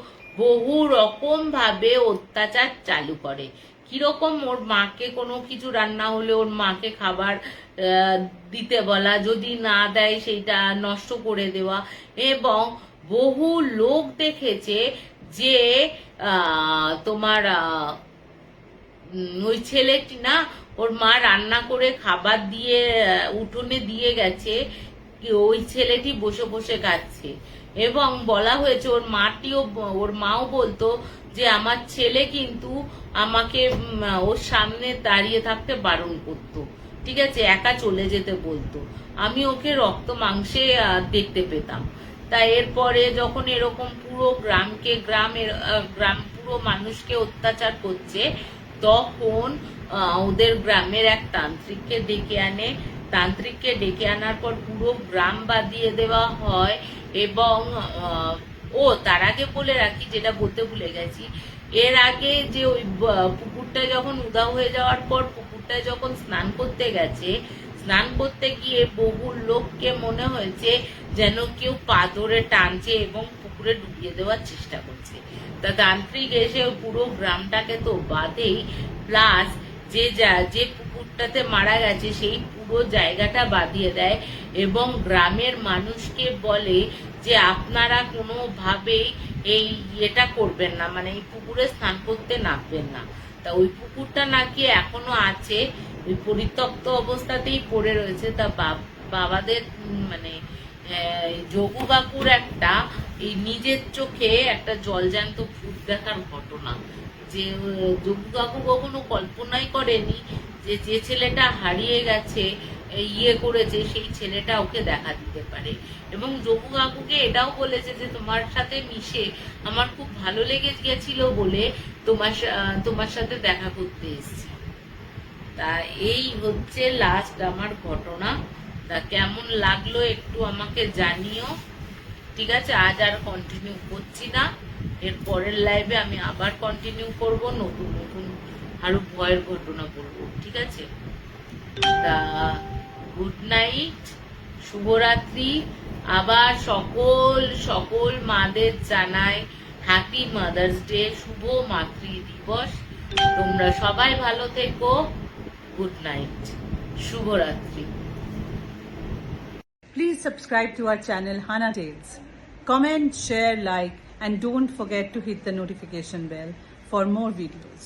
বহু রকম ভাবে অত্যাচার চালু করে। কিরকম, ওর মাকে কোনো কিছু রান্না হলে ওর মাকে খাবার দিতে বলা, যদি না দেয় সেইটা নষ্ট করে দেওয়া, এবং বহু লোক দেখেছে যে তোমার ওই ছেলেটি না, ওর মা রান্না করে খাবার দিয়ে উঠোনে দিয়ে গেছে, ওই ছেলেটি বসে বসে খাচ্ছে, এবং বলা হয়েছে ওর মাও বলতো যে আমার ছেলে কিন্তু আমাকে ওর সামনে দাঁড়িয়ে থাকতে বারণ করতো, ঠিক আছে, একা চলে যেতে বলতো, আমি ওকে রক্ত মাংসে দেখতে পেতাম। তাই এরপরে যখন এরকম পুরো গ্রাম পুরো মানুষকে অত্যাচার করছে, তখন ওদের গ্রামের এক তান্ত্রিককে ডেকে আনে। তান্ত্রিককে ডেকে আনার পর পুরো গ্রাম বাদিয়ে দেওয়া হয়। এবং তার আগে বলে রাখি, যেটা বলতে ভুলে গেছি, এর আগে যে ওই পুকুরটা যখন উধাও হয়ে যাওয়ার পর পুকুরটায় যখন স্নান করতে গেছে, স্নান করতে গিয়ে বহু লোককে মনে হয়েছে যেন কেউ পা ধরে টানছে এবং পুকুরে ডুবিয়ে দেওয়ার চেষ্টা করছে। তা তান্ত্রিক এসে পুরো গ্রামটাকে তো বাদেই, প্লাস যে পুকুরটাতে মারা গেছে সেই পুরো জায়গাটা বাদিয়ে দেয়, এবং গ্রামের মানুষকে বলে যে আপনারা কোনোভাবেই এটা করবেন না, মানে এই পুকুরে স্নান করতে নামবেন না। তা ওই পুকুরটা নাকি এখনো আছে, ওই পরিত্যক্ত অবস্থাতেই পড়ে রয়েছে। তা বাবাদের মানে যোগু কাকুর একটা এই নিজের চোখে একটা জলজ্যান্ত ভূত দেখার ঘটনা, যে যোগু কাকু কখনো কল্পনাই করেনি যে ছেলেটা হারিয়ে গেছে, করেছে, সেই ছেলেটা ওকে দেখা দিতে পারে। এবং যোগু কাকুকে এটাও বলেছে যে তোমার সাথে মিশে আমার খুব ভালো লেগে গেছিল বলে তোমার সাথে দেখা করতে এসেছি। তা এই হচ্ছে লাস্ট আমার ঘটনা। তা কেমন লাগলো একটু আমাকে জানিও, ঠিক আছে? আজ আর কন্টিনিউ করছি না, এর পরের লাইভে আমি আবার কন্টিনিউ করব, নতুন নতুন আরো ভয়ের ঘটনা বলবো, ঠিক আছে? তা গুড নাইট, শুভরাত্রি। আবার সকল মাদের জানাই হ্যাপি মাদার্স ডে, শুভ মাতৃ দিবস। তোমরা সবাই ভালো থেকো, গুড নাইট, শুভরাত্রি। Please subscribe to our channel Hana Tales. Comment, share, like, and don't forget to hit the notification bell for more videos.